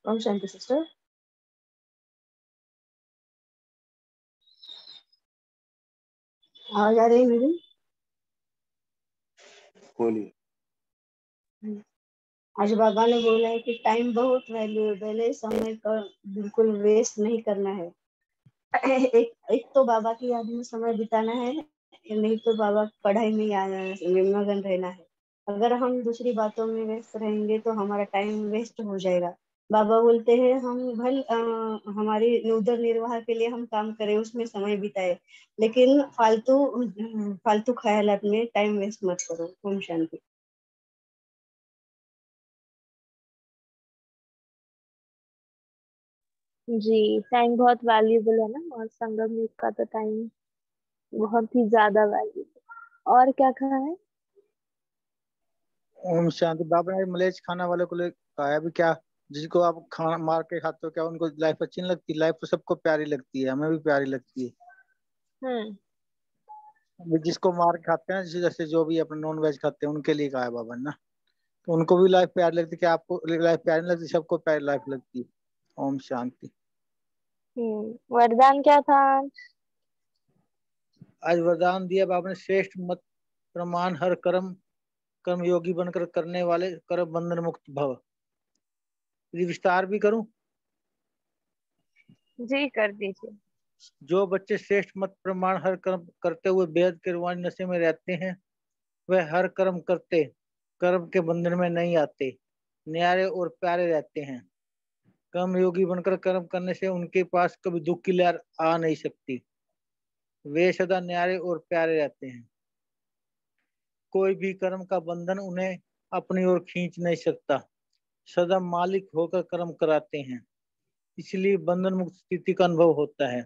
Om Shanti sister. आवाज आ रही है मेरी? बोलिए। आज बाबा ने बोला है कि टाइम बहुत वैल्यूएबल है, समय का बिल्कुल वेस्ट नहीं करना है। एक तो बाबा की याद में समय बिताना है, नहीं तो बाबा पढ़ाई में मगन रहना है। अगर हम दूसरी बातों में व्यस्त रहेंगे तो हमारा टाइम वेस्ट हो जाएगा। बाबा बोलते हैं हमारी उदर निर्वाह के लिए हम काम करें, उसमें समय बिताए, लेकिन फालतू फालतू ख्यालात में टाइम वेस्ट मत करो। ओम शांति। जी, टाइम बहुत वैल्यूबल है ना, और संगम युग का तो टाइम बहुत ही ज्यादा वैल्यूबल। और क्या कहा है? ओम शांति। बाबा ने मलेच खाना वाले को कहा है अभी क्या, जिसको आप खाना मार के खाते हो क्या उनको लाइफ अच्छी नहीं लगती? लाइफ तो सबको प्यारी लगती है, हमें भी प्यारी लगती है। हम्म। अभी जिसको मार के खाते हैं, जैसे जो भी अपने नॉन वेज खाते हैं उनके लिए कहा है बाबा ने ना, तो उनको भी लाइफ प्यारी लगती है। कि आपको लाइफ प्यारी नहीं लगती? सबको प्यारी लाइफ लगती है। ओम शांति। वरदान क्या था? आज वरदान दिया बाबा ने, श्रेष्ठ मत प्रमाण हर कर्म कर्म योगी बनकर करने वाले कर्म बंधन मुक्त भव। यदि विस्तार भी करूं? जी, कर दीजिए। जो बच्चे श्रेष्ठ मत प्रमाण हर कर्म करते हुए बेहद के रूहानी नशे में रहते हैं, वह हर कर्म करते कर्म के बंधन में नहीं आते, न्यारे और प्यारे रहते हैं। कर्म योगी बनकर कर्म करने से उनके पास कभी दुख की लहर आ नहीं सकती। वे सदा न्यारे और प्यारे रहते हैं। कोई भी कर्म का बंधन उन्हें अपनी ओर खींच नहीं सकता। सदा मालिक होकर कर्म कराते हैं, इसलिए बंधन मुक्त स्थिति का अनुभव होता है।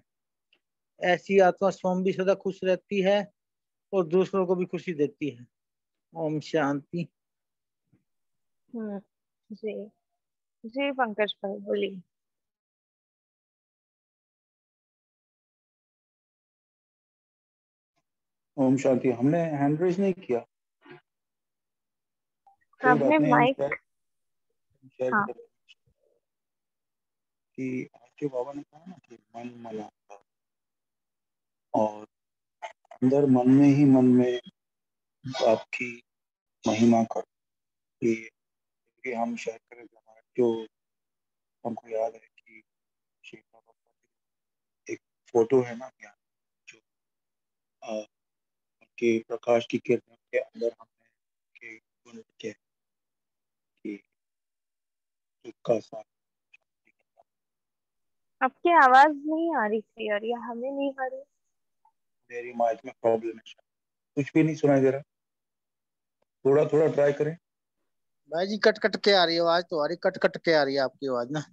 ऐसी आत्मा स्वयं भी सदा खुश रहती है और दूसरों को भी खुशी देती है। ओम शांति। जी जी, पंकज भाई बोलिए। ओम शांति। हमने हैंड रेज नहीं किया, कोई आपने बात नहीं, हम माइक। शेयर हाँ। करें कि आज जो बाबा ने कहा ना कि मन मला और अंदर मन में ही मन में आपकी महिमा कर, ये हम शेयर करें। हमारा जो हमको याद है कि श्री बाबा का एक फोटो है ना, क्या जो उनके प्रकाश की किरणों के अंदर हमने के गुण के कि उसका साथ। आपकी आवाज नहीं आ रही क्लियर, या हमें नहीं आ रही? मेरी माइक में प्रॉब्लम है, कुछ भी नहीं सुनाई दे रहा। थोड़ा थोड़ा ट्राई करें। भाई जी कट कट के आ रही है आवाज, तो आ रही कट कट के आ रही है आपकी आवाज ना।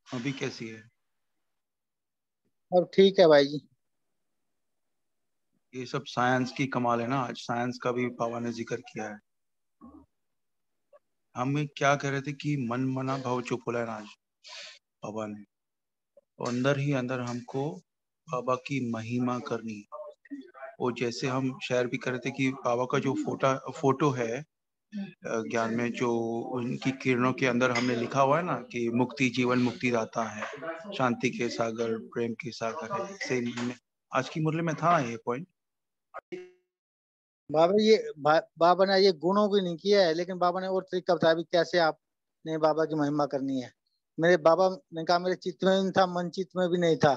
अभी कैसी है? अब ठीक है भाई जी। ये सब साइंस की कमाल है ना, आज साइंस का भी बाबा ने जिक्र किया है। हम क्या कह रहे थे कि मन मना भाव चुप बोला है ना आज बाबा ने, और अंदर ही अंदर हमको बाबा की महिमा करनी है। और जैसे हम शेयर भी कर रहे थे कि बाबा का जो फोटो है ज्ञान में, जो उनकी किरणों के अंदर हमने लिखा हुआ है ना कि मुक्ति जीवन मुक्ति दाता है, शांति के सागर प्रेम के सागर है। ऐसे आज की मुरली में था ये पॉइंट। बाबा ने ये गुणों की नहीं किया है, लेकिन बाबा ने और तरीका बताया भी कैसे आपने बाबा की महिमा करनी है। मेरे बाबा ने कहा मेरे चित्त में नहीं था, मन चित्त में भी नहीं था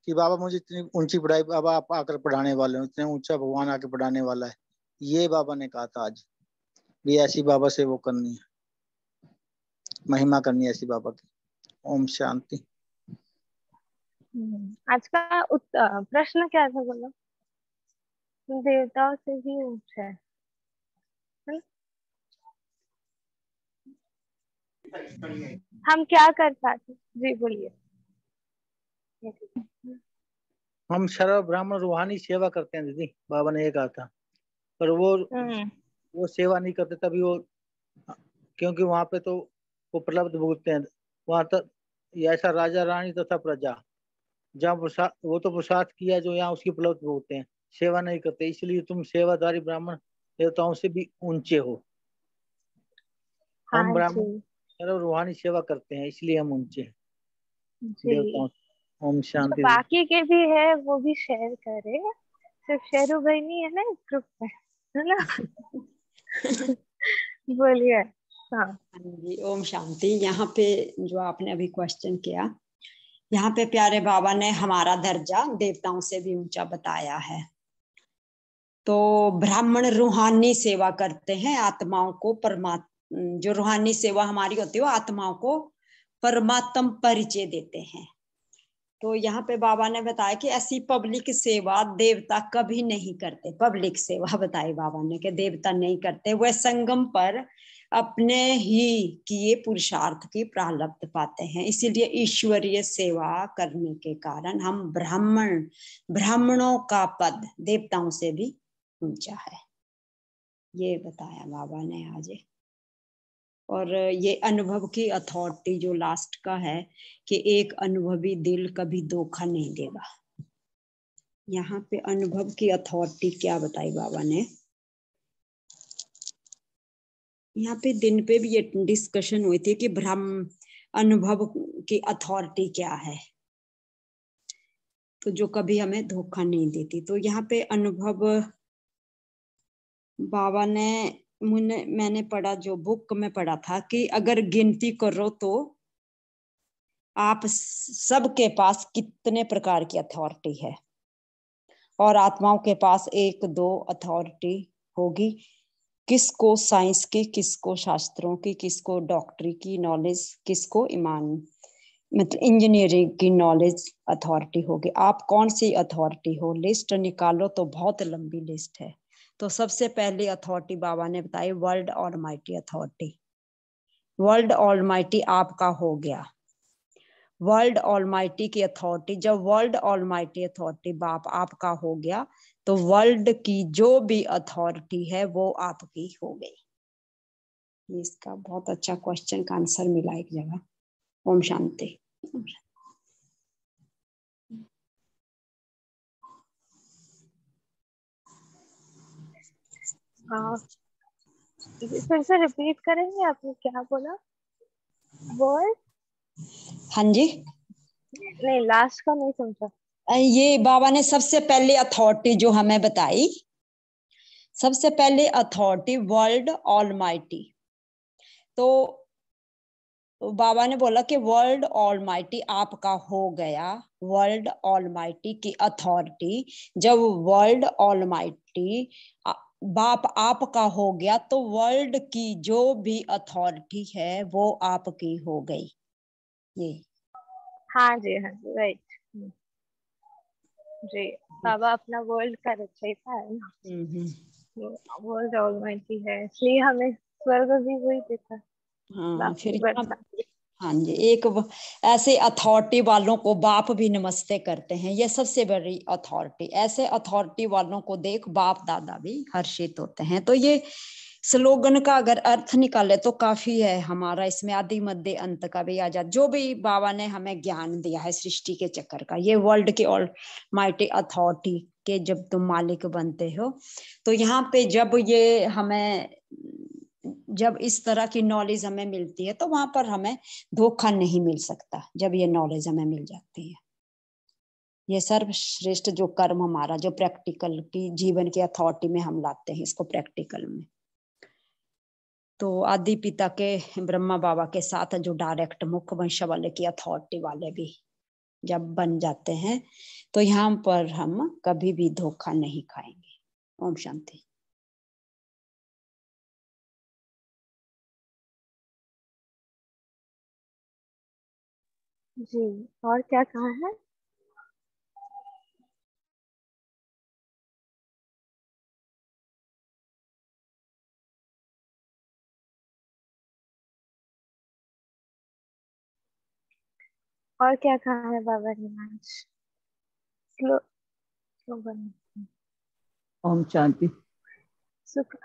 कि बाबा मुझे इतनी ऊंची पढ़ाई बाबा आप आकर पढ़ाने वाले हो, इतने ऊंचा भगवान आके पढ़ाने वाला है। ये बाबा ने कहा था आज भी ऐसी बाबा से वो करनी है, महिमा करनी है ऐसी बाबा की। ओम शांति। आज का प्रश्न क्या था बोलो? देवताओं से भी ऊंचा है। हम क्या कर पाते? जी बोलिए। हम सर्व ब्राह्मण रूहानी सेवा करते हैं दीदी, बाबा ने ये कहा था। पर वो सेवा नहीं करते तभी वो, क्योंकि वहां पे तो वो प्रलब्ध भुगतते हैं। वहां तक ऐसा राजा रानी तथा प्रजा, जहाँ प्रसाद वो तो प्रसाद किया जो यहाँ उसकी उपलब्ध भुगतते हैं, सेवा नहीं करते। इसलिए तुम सेवाधारी ब्राह्मण देवताओं से भी ऊंचे हो। हम हाँ ब्राह्मण जी और रूहानी सेवा करते हैं, इसलिए हम ऊंचे हैं जी। देवताओं से। ओम जो शांति। बाकी के भी है वो भी शेयर करे, सिर्फ शेरू भाई नहीं है ना इस ग्रुप में, है ना? बोलिए। हाँ हाँ जी, ओम शांति। यहाँ पे जो आपने अभी क्वेश्चन किया, यहाँ पे प्यारे बाबा ने हमारा दर्जा देवताओं से भी ऊंचा बताया है। तो ब्राह्मण रूहानी सेवा करते हैं, आत्माओं को परमात्मा, जो रूहानी सेवा हमारी होती है वो आत्माओं को परमात्म परिचय देते हैं। तो यहाँ पे बाबा ने बताया कि ऐसी पब्लिक सेवा देवता कभी नहीं करते। पब्लिक सेवा बताई बाबा ने कि देवता नहीं करते, वह संगम पर अपने ही किए पुरुषार्थ की प्रारब्ध पाते हैं। इसीलिए ईश्वरीय सेवा करने के कारण हम ब्राह्मणों का पद देवताओं से भी ऊंचा है, ये बताया बाबा ने आज। और ये अनुभव की अथॉरिटी जो लास्ट का है कि एक अनुभवी दिल कभी धोखा नहीं देगा। यहाँ पे अनुभव की अथॉरिटी क्या बताई बाबा ने, यहाँ पे दिन पे भी ये डिस्कशन हुई थी कि ब्रह्म अनुभव की अथॉरिटी क्या है, तो जो कभी हमें धोखा नहीं देती। तो यहाँ पे अनुभव बाबा ने मैंने पढ़ा, जो बुक में पढ़ा था कि अगर गिनती करो तो आप सबके पास कितने प्रकार की अथॉरिटी है, और आत्माओं के पास 1-2 अथॉरिटी होगी। किसको साइंस की, किसको शास्त्रों की, किसको डॉक्टरी की नॉलेज, किसको ईमान मतलब इंजीनियरिंग की नॉलेज अथॉरिटी होगी। आप कौन सी अथॉरिटी हो, लिस्ट निकालो तो बहुत लंबी लिस्ट है। तो सबसे पहली अथॉरिटी बाबा ने बताई world almighty authority. World almighty आपका हो गया, वर्ल्ड ऑलमाइटी की अथॉरिटी। जब वर्ल्ड ऑलमाइटी अथॉरिटी बाप आपका हो गया तो वर्ल्ड की जो भी अथॉरिटी है वो आपकी हो गई। इसका बहुत अच्छा क्वेश्चन का आंसर मिला एक जगह। ओम शांति। हाँ, फिर से रिपीट करेंगे, आपने क्या बोला? वर्ड हाँ जी, नहीं, लास्ट का नहीं समझा। ये बाबा ने सबसे पहले अथॉरिटी जो हमें बताई, सबसे पहले अथॉरिटी वर्ल्ड ऑलमाइटी। तो बाबा ने बोला कि वर्ल्ड ऑलमाइटी आपका हो गया, वर्ल्ड ऑलमाइटी की अथॉरिटी। जब वर्ल्ड ऑलमाइटी बाप आपका हो गया तो वर्ल्ड की जो भी अथॉरिटी है वो आपकी हो गई। ये हाँ जी, हाँ जी, राइट जी। बाबा अपना वर्ल्ड का रचयिता है ना, वर्ल्ड ऑलमाइटी है, इसलिए हमें स्वर्ग भी वही देता। हाँ, फिर हाँ जी, एक ऐसे अथॉरिटी वालों को बाप भी नमस्ते करते हैं, ये सबसे बड़ी अथॉरिटी। ऐसे अथॉरिटी वालों को देख बाप दादा भी हर्षित होते हैं। तो ये स्लोगन का अगर अर्थ निकाले तो काफी है हमारा, इसमें आदि मध्य अंत का भी आ जाए। जो भी बाबा ने हमें ज्ञान दिया है सृष्टि के चक्कर का, ये वर्ल्ड की ऑलमाइटी अथॉरिटी के जब तुम मालिक बनते हो, तो यहाँ पे जब इस तरह की नॉलेज हमें मिलती है तो वहां पर हमें धोखा नहीं मिल सकता। जब ये नॉलेज हमें मिल जाती है, ये सर्वश्रेष्ठ जो कर्म हमारा, जो प्रैक्टिकल की जीवन की अथॉरिटी में हम लाते हैं इसको प्रैक्टिकल में। तो आदि पिता के ब्रह्मा बाबा के साथ जो डायरेक्ट मुख्य वंश वाले की अथॉरिटी वाले भी जब बन जाते हैं तो यहाँ पर हम कभी भी धोखा नहीं खाएंगे। ओम शांति। जी, और क्या कहा है? और क्या कहा है बाबा ने आज? स्लोगन। ओम शांति।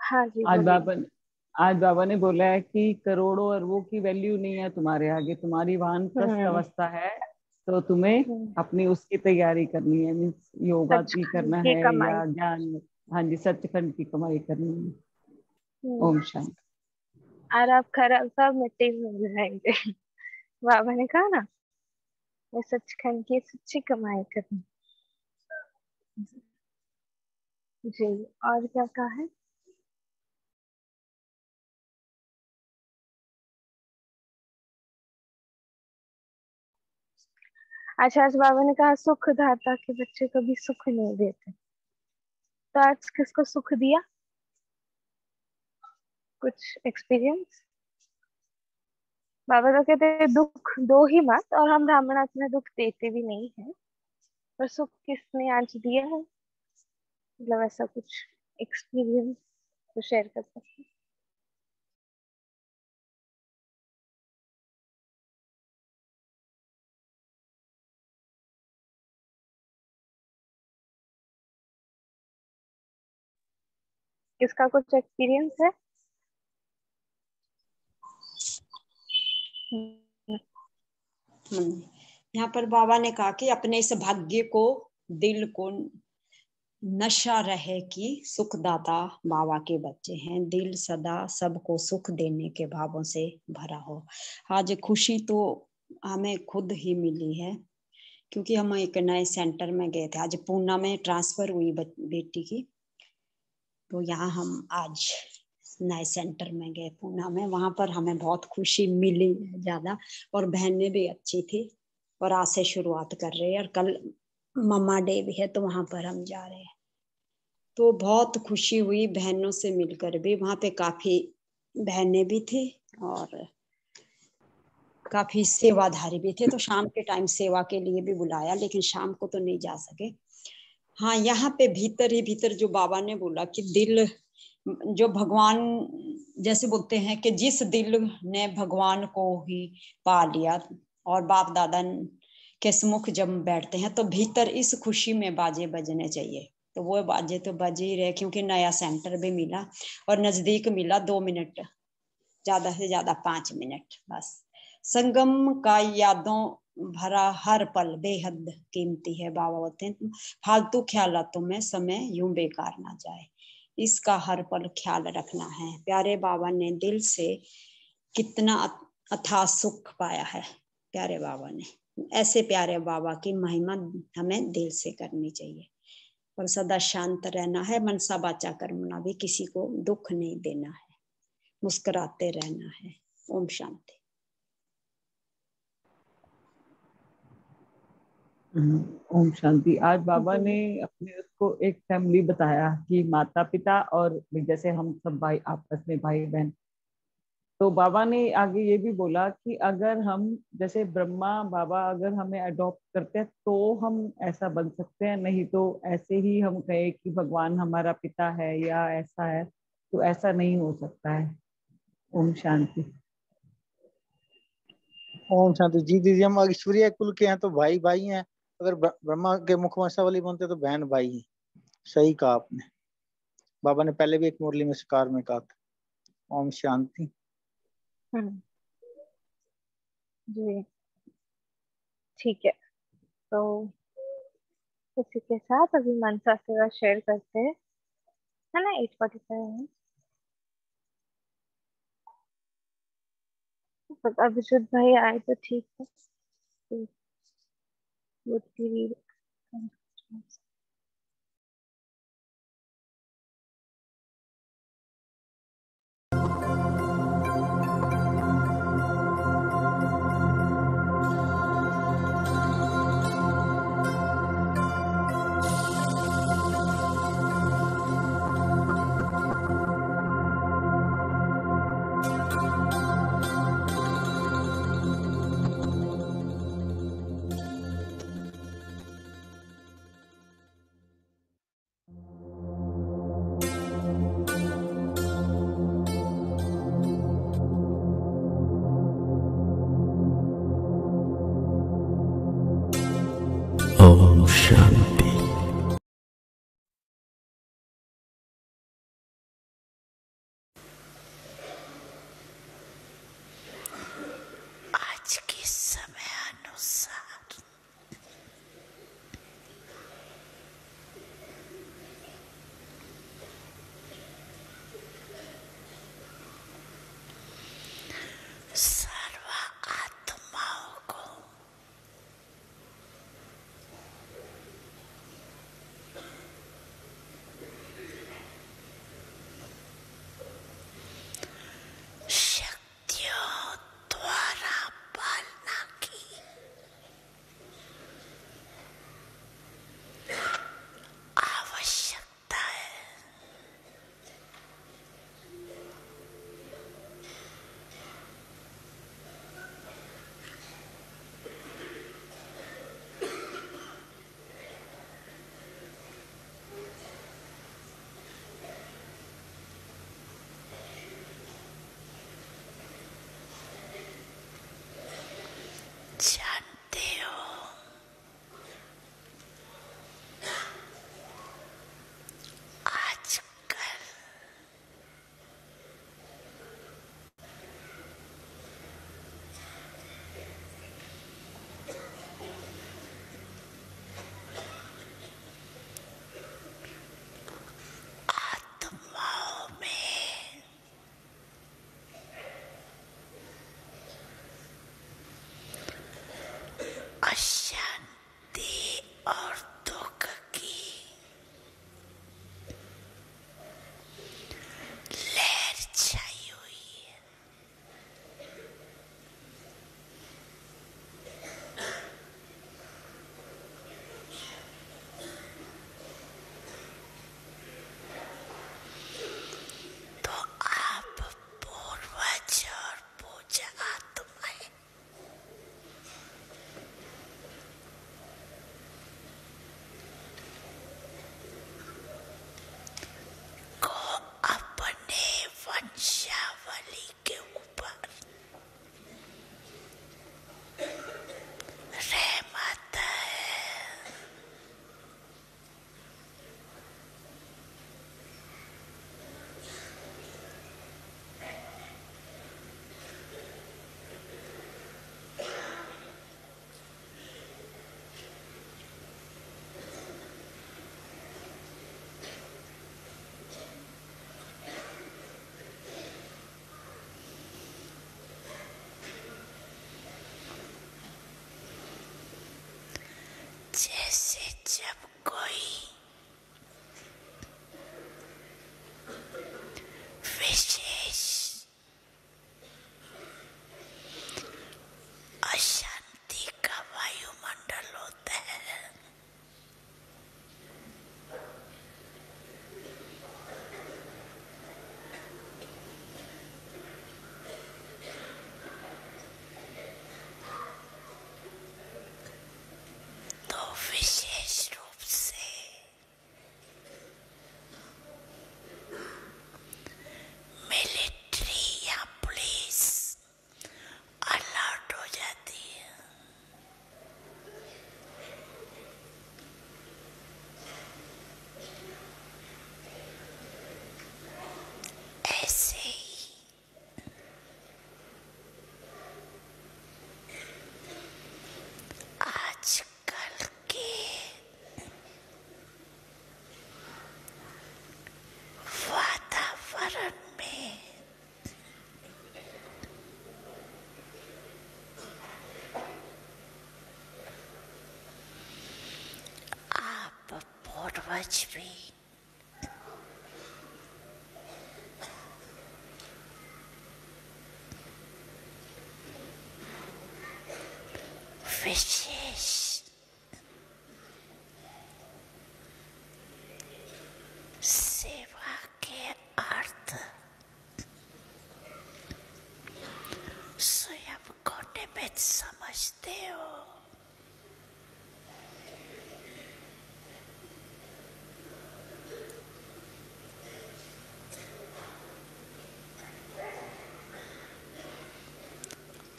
हाँ जी, आज बोलिए। बाबा ने बोला है कि करोड़ों अरबों की वैल्यू नहीं है तुम्हारे आगे, तुम्हारी वानप्रस्थ अवस्था है, तो तुम्हें अपनी उसकी तैयारी करनी है। मीन्स योगा की करना की है कमाई। या ज्ञान, हाँ जी, सचखंड की कमाई करनी है। ओम शांति। और आप खराब सब मिट्टी में मिल जाएंगे। बाबा ने कहा ना, मैं सचखंड की सच्ची कमाई करनी। जी, और क्या कहा है? अच्छा, आज बाबा ने कहा सुख दाता के बच्चे कभी सुख नहीं देते। तो आज किसको सुख दिया? कुछ एक्सपीरियंस? बाबा तो कहते हैं दुख दो ही मत, और हम ब्राह्मण में दुख देते भी नहीं है, पर सुख किसने आज दिया है? मतलब ऐसा कुछ एक्सपीरियंस तो शेयर कर सकते हैं। किसका कुछ एक्सपीरियंस है? यहाँ पर बाबा ने कहा कि अपने इस भाग्य को, दिल को नशा रहे कि सुखदाता बाबा के बच्चे हैं, दिल सदा सबको सुख देने के भावों से भरा हो। आज खुशी तो हमें खुद ही मिली है, क्योंकि हम एक नए सेंटर में गए थे। आज पूना में ट्रांसफर हुई बेटी की, तो यहाँ हम आज नए सेंटर में गए पूना में। वहां पर हमें बहुत खुशी मिली ज्यादा, और बहनें भी अच्छी थी, और आज से शुरुआत कर रहे हैं, और कल मम्मा डे भी है, तो वहां पर हम जा रहे हैं। तो बहुत खुशी हुई बहनों से मिलकर भी। वहां पे काफी बहनें भी थी और काफी सेवाधारी भी थे, तो शाम के टाइम सेवा के लिए भी बुलाया, लेकिन शाम को तो नहीं जा सके। हाँ, यहाँ पे भीतर ही भीतर जो बाबा ने बोला कि दिल जो भगवान, जैसे बोलते हैं कि जिस दिल ने भगवान को ही पा लिया, और बाप दादा के सम्मुख जब बैठते हैं तो भीतर इस खुशी में बाजे बजने चाहिए। तो वो बाजे तो बज ही रहे, क्योंकि नया सेंटर भी मिला और नजदीक मिला। 2 मिनट, ज्यादा से ज्यादा 5 मिनट बस। संगम का यादों भरा हर पल बेहद कीमती है। बाबा बोलते हैं फालतू ख्यालातों में समय यूं बेकार ना जाए, इसका हर पल ख्याल रखना है। प्यारे बाबा ने दिल से कितना अथाह सुख पाया है प्यारे बाबा ने। ऐसे प्यारे बाबा की महिमा हमें दिल से करनी चाहिए, और सदा शांत रहना है। मनसा वाचा कर्मणा भी, किसी को दुख नहीं देना है, मुस्कुराते रहना है। ओम शांति। ओम शांति। आज बाबा ने अपने उसको एक फैमिली बताया कि माता पिता और जैसे हम सब भाई, आपस में भाई बहन। तो बाबा ने आगे ये भी बोला कि अगर हम जैसे ब्रह्मा बाबा अगर हमें अडॉप्ट करते हैं तो हम ऐसा बन सकते हैं, नहीं तो ऐसे ही हम कहे कि भगवान हमारा पिता है या ऐसा है, तो ऐसा नहीं हो सकता है। ओम शांति। ओम शांति। जी दीदी, हम ईश्वरीय कुल के हैं तो भाई भाई हैं, अगर ब्रह्मा के मुखवंशावली बनते तो बहन भाई हैं। सही कहा आपने। बाबा ने पहले भी एक मुरली में शिकार में कहा था। ओम शांति। जी ठीक है, तो इसी के साथ अभी मनसा सेवा शेयर करते हैं, है ना। 8:45 है। अभिजीत भाई आए तो ठीक है। Would you read? Om Shanti. आज के समय अनुसार और दुख की लहर छाई हुई है। तो आप पूर्वज और पूजा आत्माएं को अपने वंशावली के ऊपर रहमत है। जैसे जब कोई विशेष अशांति का वायुमंडल होता है, तो विशेष रूप से मिलिट्री या पुलिस अलर्ट हो जाती है। ऐसे ही आजकल के वातावरण में आप पूर्वज भी विशेष सेवा के अर्थ स्वयं को निमित्त समझते हो।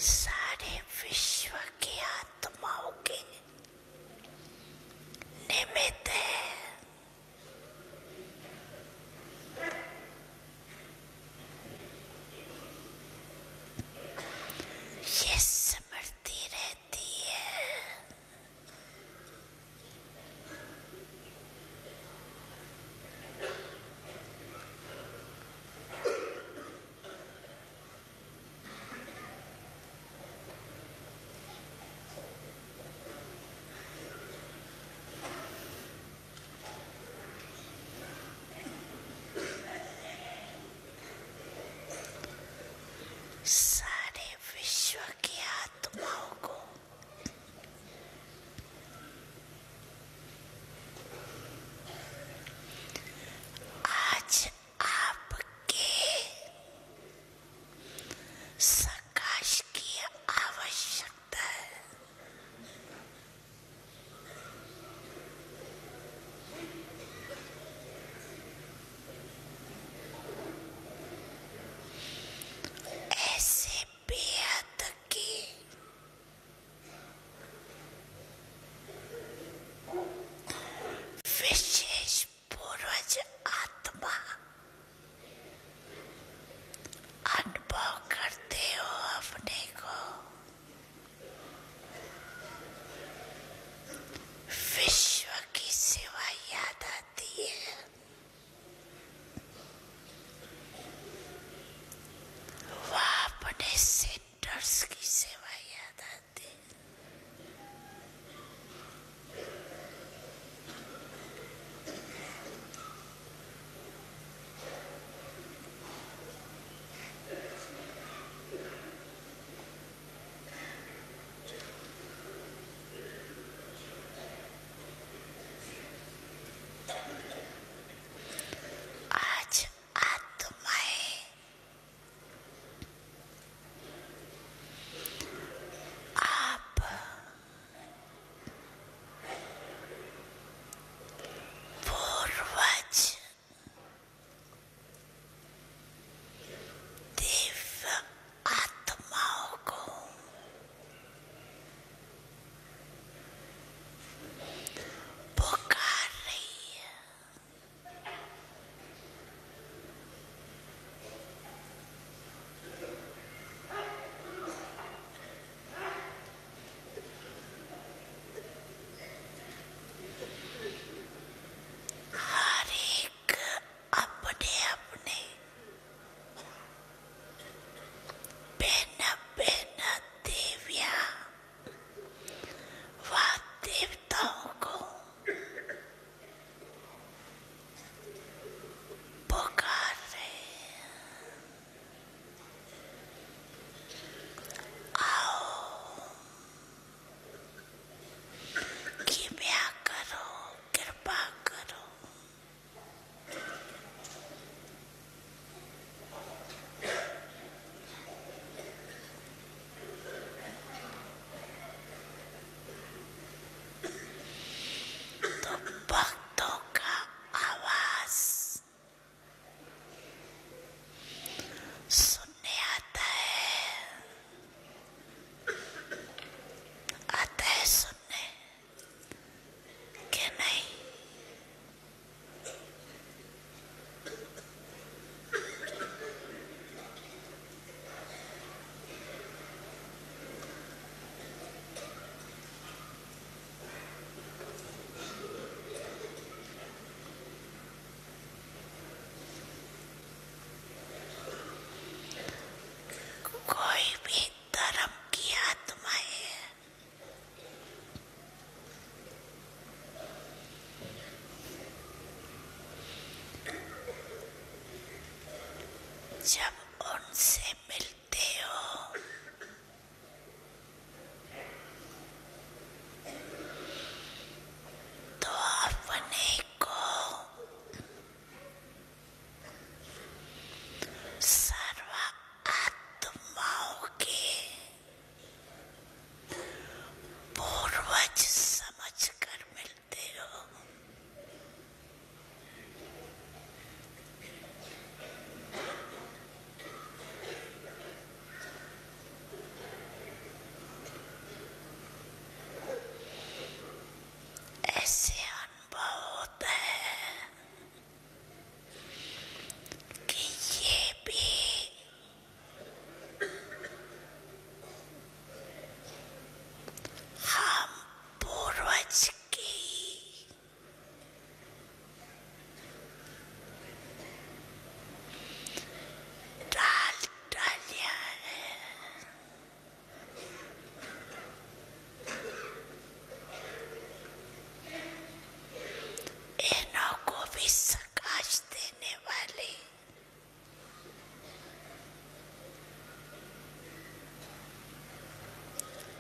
सारे विश्व की आत्माओं के निमित्त है। ये स्मृति रहती है। सारे विश्व की आत्माओं को आज आपके सकाश की आवश्यकता है। ऐसे बेहद की विशेष पूर्वज आत्मा अनुभव करते हो अपने को। विश्व की सेवा याद आती है। वह अपने सेंटर्स की सेवा याद आती है। जब उनसे मिलते हो तो अपने को सर्व आत्माओं के पूर्वज समझकर मिलते हो। ऐसे अनुभव होता है कि ये भी हम पूर्वज की डाल डालियां हैं। इन्हों को भी प्रकाश देने वाले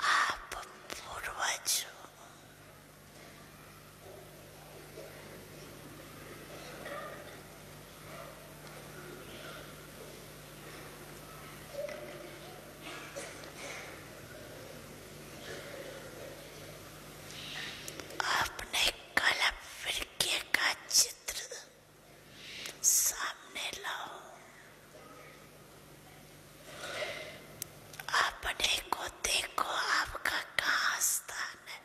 आप पूर्वज हो। अपने कलम वृक्ष का चित्र सामने लाओ। अपने को देखो, आपका कहाँ स्थान है।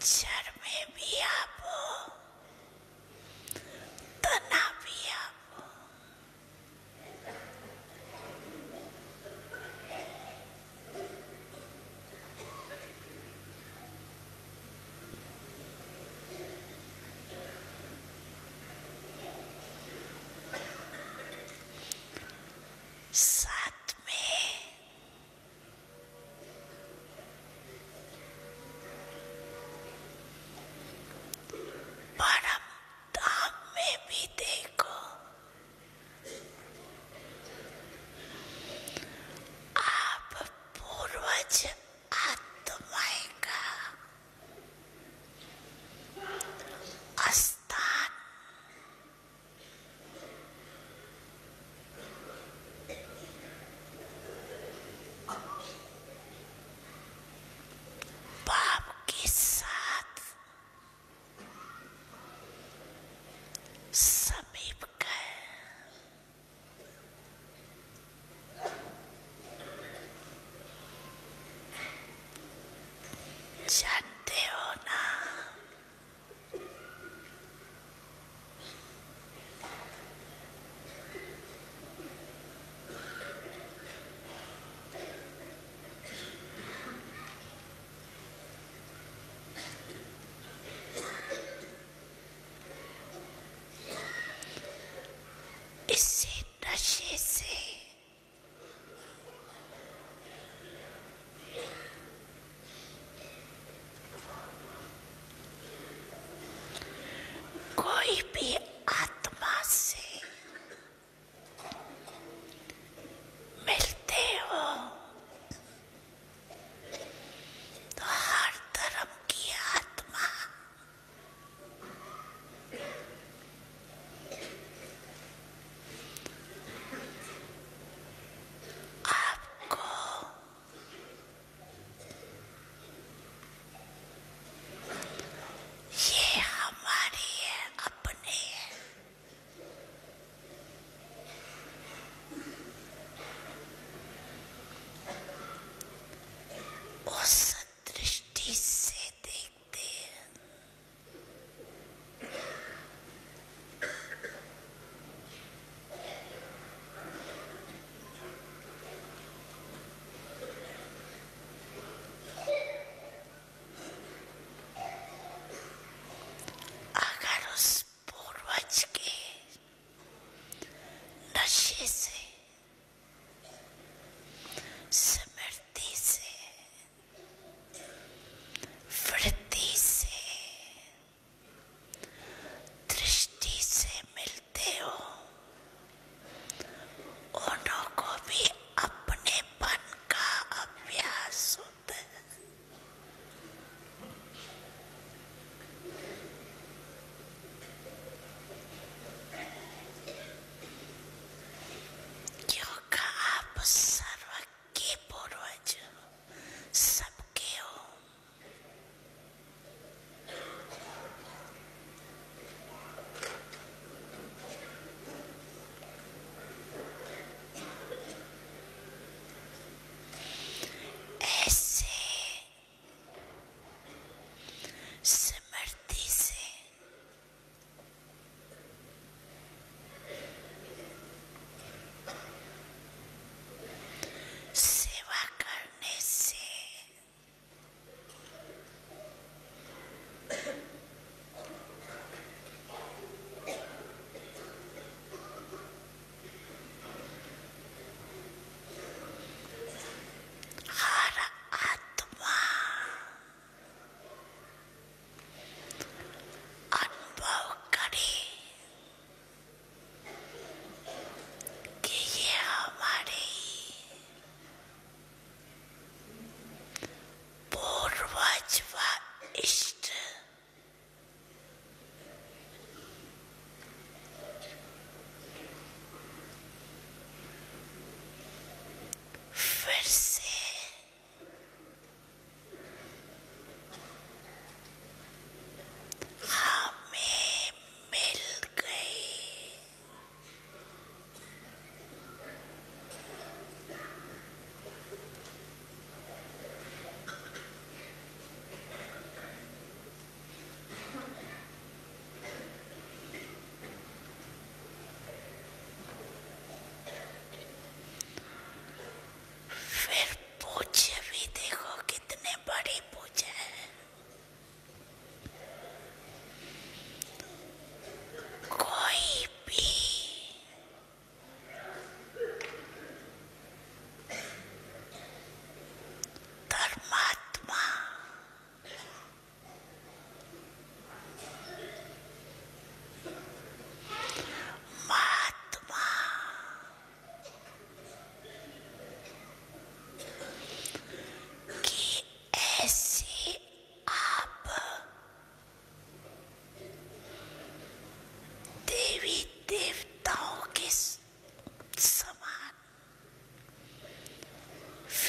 जड़ में भी आप हो, तना भी आप हो। साथ में परम धाम में भी देखो, आप पूर्वज आत्माएं का स्थान बाप के साथ समीप गए। जानते हो ना, इसी नशे से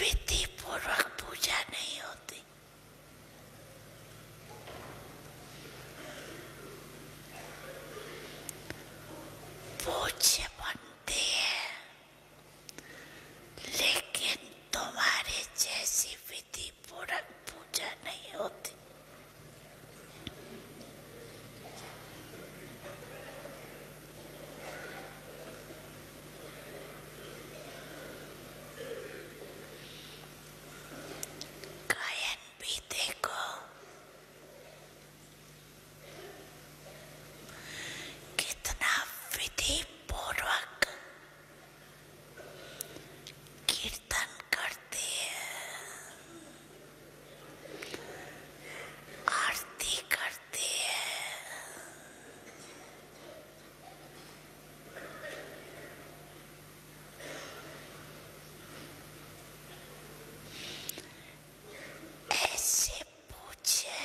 विधि पूर्वक पूजा नहीं होती। पूज्य बनते हैं, लेकिन तुम्हारे जैसी विधि पूर्वक पूजा नहीं होती। गायन भी देखो, कितना विधि पूर्वक कीर्तन करते हैं, आरती करते हैं। ऐसे पूछे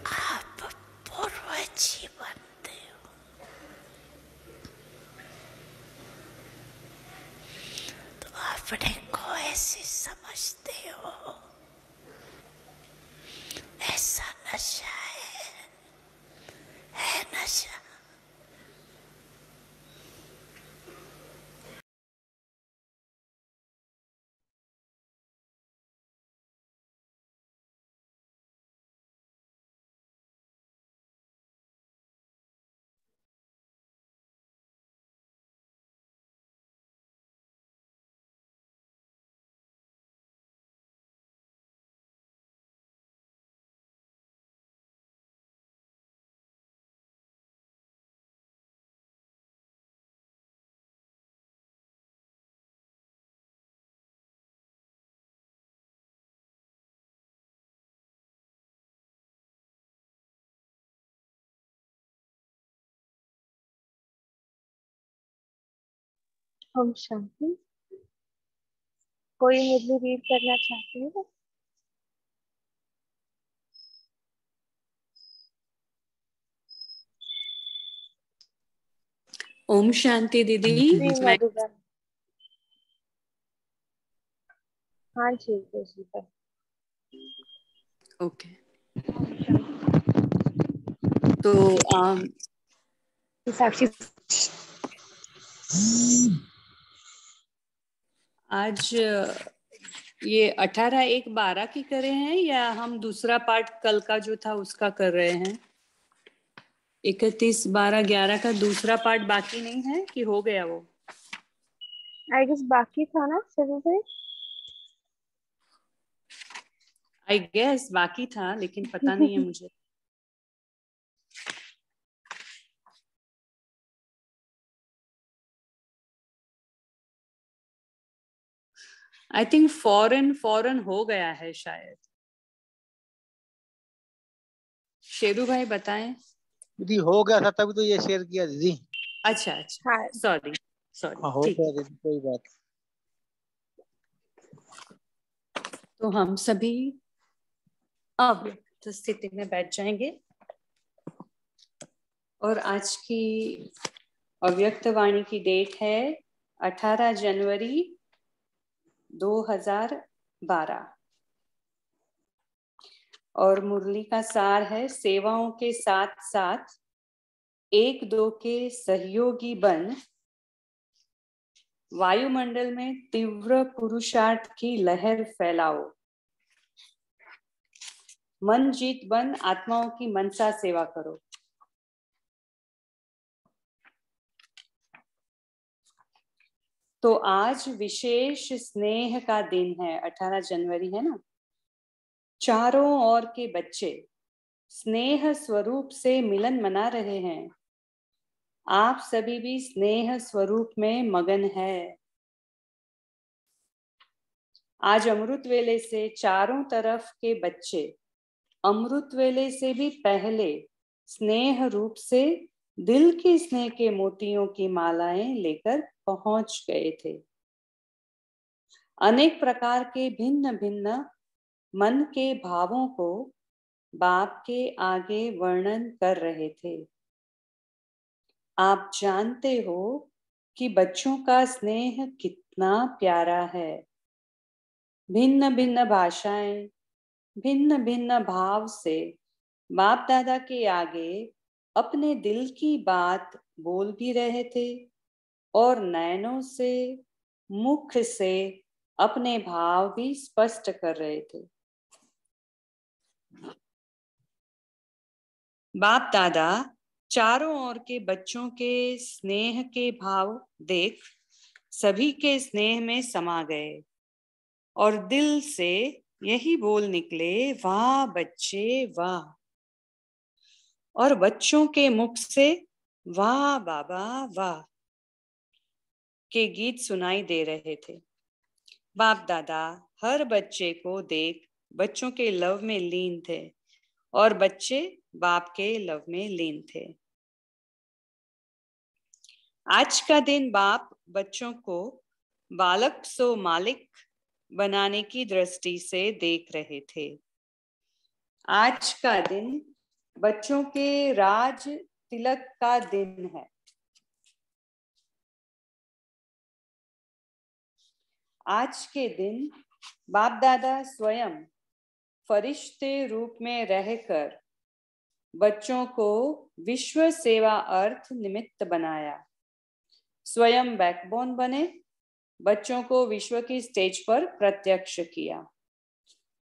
आप पूर्वज ही बनते हो, तो अपने को ऐसे समझते हो। ऐसा नशा है नशा। ओम शांति। कोई मुरली रीड करना चाहती है? ओम शांति दीदी। जी मधुबन। हाँ जी जी पर। ओके, तो साक्षी आज ये 18-1-12 की करे हैं या हम दूसरा पार्ट कल का जो था उसका कर रहे हैं? 31-12-11 का दूसरा पार्ट बाकी नहीं है कि हो गया वो? आई गेस बाकी था ना सभी भाई। आई गेस बाकी था, लेकिन पता नहीं है मुझे। आई थिंक फॉरन हो गया है शायद। शेरू भाई बताएं। दीदी हो गया था तभी तो ये शेयर किया दीदी। अच्छा अच्छा, हाँ सॉरी हो ठीक। गया दीदी, कोई बात। तो हम सभी अव्यक्त स्थिति में बैठ जाएंगे और आज की अव्यक्त वाणी की डेट है 18 जनवरी 2012 और मुरली का सार है, सेवाओं के साथ साथ एक दो के सहयोगी बन वायुमंडल में तीव्र पुरुषार्थ की लहर फैलाओ। मन जीत बन आत्माओं की मनसा सेवा करो। तो आज विशेष स्नेह का दिन है, 18 जनवरी है ना। चारों ओर के बच्चे स्नेह स्वरूप से मिलन मना रहे हैं। आप सभी भी स्नेह स्वरूप में मगन है। आज अमृत वेले से चारों तरफ के बच्चे अमृत वेले से भी पहले स्नेह रूप से दिल के स्नेह के मोतियों की मालाएं लेकर पहुंच गए थे। अनेक प्रकार के भिन्न भिन्न मन के भावों को बाप के आगे वर्णन कर रहे थे। आप जानते हो कि बच्चों का स्नेह कितना प्यारा है। भिन्न भिन्न भाषाएं, भिन्न भिन्न भाव से बाप दादा के आगे अपने दिल की बात बोल भी रहे थे और नयनों से, मुख से अपने भाव भी स्पष्ट कर रहे थे। बाप दादा चारों ओर के बच्चों के स्नेह के भाव देख सभी के स्नेह में समा गए और दिल से यही बोल निकले, वाह बच्चे वाह। और बच्चों के मुख से वाह बाबा वाह के गीत सुनाई दे रहे थे। बाप दादा हर बच्चे को देख बच्चों के लव में लीन थे और बच्चे बाप के लव में लीन थे। आज का दिन बाप बच्चों को बालक सो मालिक बनाने की दृष्टि से देख रहे थे। आज का दिन बच्चों के राज तिलक का दिन है। आज के दिन बाप दादा स्वयं फरिश्ते रूप में रहकर बच्चों को विश्व सेवा अर्थ निमित्त बनाया। स्वयं बैकबोन बने, बच्चों को विश्व की स्टेज पर प्रत्यक्ष किया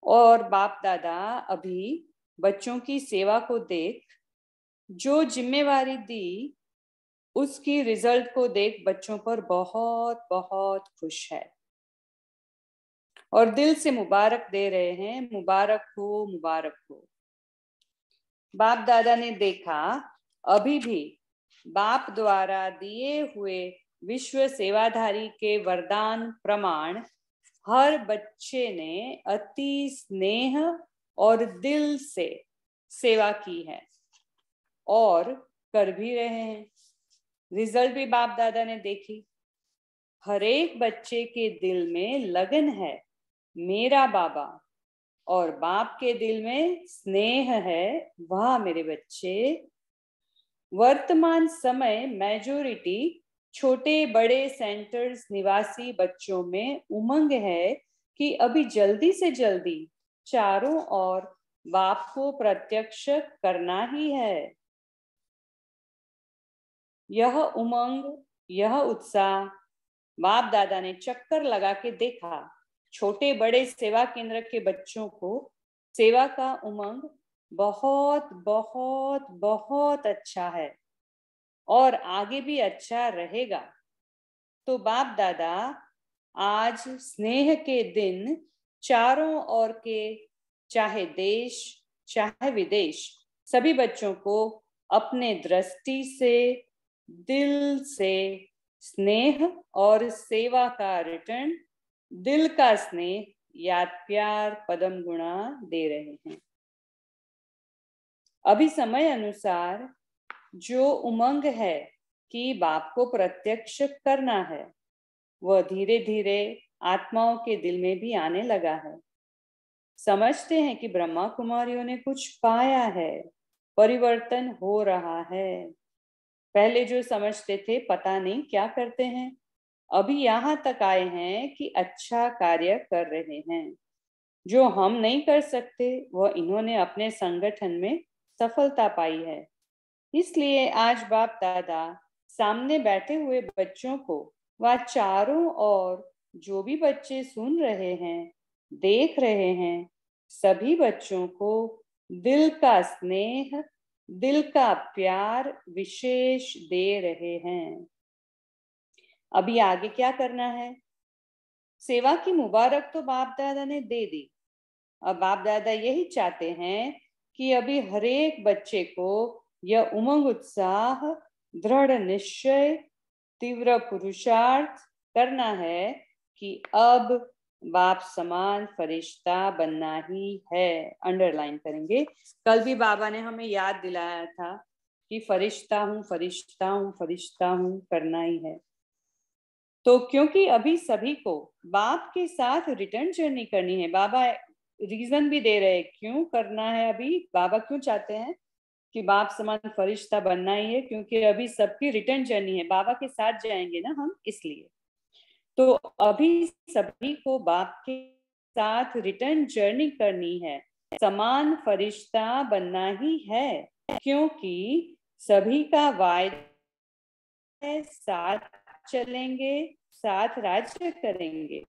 और बाप दादा अभी बच्चों की सेवा को देख जो जिम्मेवारी दी उसकी रिजल्ट को देख बच्चों पर बहुत बहुत खुश है और दिल से मुबारक दे रहे हैं, मुबारक हो मुबारक हो। बाप दादा ने देखा अभी भी बाप द्वारा दिए हुए विश्व सेवाधारी के वरदान प्रमाण हर बच्चे ने अति स्नेह और दिल से सेवा की है और कर भी रहे हैं। रिजल्ट भी बाप दादा ने देखी। हर एक बच्चे के दिल में लगन है मेरा बाबा और बाप के दिल में स्नेह है, वाह मेरे बच्चे। वर्तमान समय मेजॉरिटी छोटे बड़े सेंटर्स निवासी बच्चों में उमंग है कि अभी जल्दी से जल्दी चारों ओर बाप को प्रत्यक्ष करना ही है। यह उमंग, यह उत्साह बाप दादा ने चक्कर लगा के देखा। छोटे बड़े सेवा केंद्र के बच्चों को सेवा का उमंग बहुत बहुत बहुत अच्छा है और आगे भी अच्छा रहेगा। तो बाप दादा आज स्नेह के दिन चारों ओर के चाहे देश चाहे विदेश सभी बच्चों को अपने दृष्टि से, दिल से स्नेह और सेवा का रिटर्न, दिल का स्नेह, याद प्यार, पदम गुणा दे रहे हैं। अभी समय अनुसार जो उमंग है कि बाप को प्रत्यक्ष करना है वह धीरे धीरे आत्माओं के दिल में भी आने लगा है। समझते हैं कि ब्रह्मा कुमारियों ने कुछ पाया है, परिवर्तन हो रहा है। पहले जो समझते थे पता नहीं क्या करते हैं, अभी यहाँ तक आए हैं कि अच्छा कार्य कर रहे हैं। जो हम नहीं कर सकते वह इन्होंने अपने संगठन में सफलता पाई है। इसलिए आज बाप दादा सामने बैठे हुए बच्चों को व चारों ओर जो भी बच्चे सुन रहे हैं, देख रहे हैं, सभी बच्चों को दिल का स्नेह, दिल का प्यार विशेष दे रहे हैं। अभी आगे क्या करना है? सेवा की मुबारक तो बाप दादा ने दे दी। अब बाप दादा यही चाहते हैं कि अभी हर एक बच्चे को यह उमंग, उत्साह, दृढ़ निश्चय, तीव्र पुरुषार्थ करना है कि अब बाप समान फरिश्ता बनना ही है। अंडरलाइन करेंगे। कल भी बाबा ने हमें याद दिलाया था कि फरिश्ता हूं, फरिश्ता हूं, फरिश्ता हूं करना ही है। तो क्योंकि अभी सभी को बाप के साथ रिटर्न जर्नी करनी है, बाबा रीजन भी दे रहे क्यों करना है। अभी बाबा क्यों चाहते हैं कि बाप समान फरिश्ता बनना ही है, क्योंकि अभी सबकी रिटर्न जर्नी है, बाबा के साथ जाएंगे ना हम, इसलिए। तो अभी सभी को बाप के साथ रिटर्न जर्नी करनी है, समान फरिश्ता बनना ही है, क्योंकि सभी का वायदा है, साथ चलेंगे, साथ राज्य करेंगे।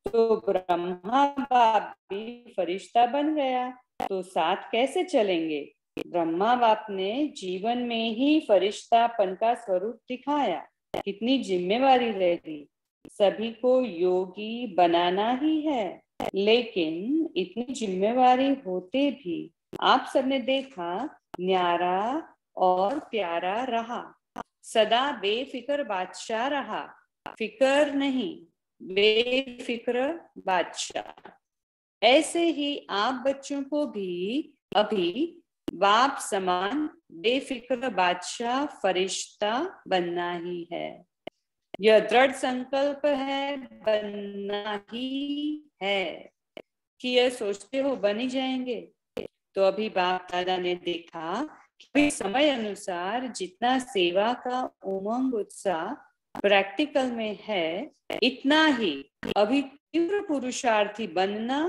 तो ब्रह्मा बाप भी फरिश्ता बन गया, तो साथ कैसे चलेंगे। ब्रह्मा बाप ने जीवन में ही फरिश्तापन का स्वरूप दिखाया, कितनी जिम्मेवारी रहेगी, सभी को योगी बनाना ही है। लेकिन इतनी जिम्मेवारी होते भी आप सबने देखा न्यारा और प्यारा रहा, सदा बेफिक्र बादशाह रहा, फिकर नहीं, बेफिक्र बादशाह। ऐसे ही आप बच्चों को भी अभी बाप समान बेफिक्र बादशाह फरिश्ता बनना ही है। यह दृढ़ संकल्प है, बनना ही है, कि यह सोचते हो बन ही जाएंगे। तो अभी बाप दादा ने देखा कि समय अनुसार जितना सेवा का उमंग उत्साह प्रैक्टिकल में है, इतना ही अभी तीव्र पुरुषार्थी बनना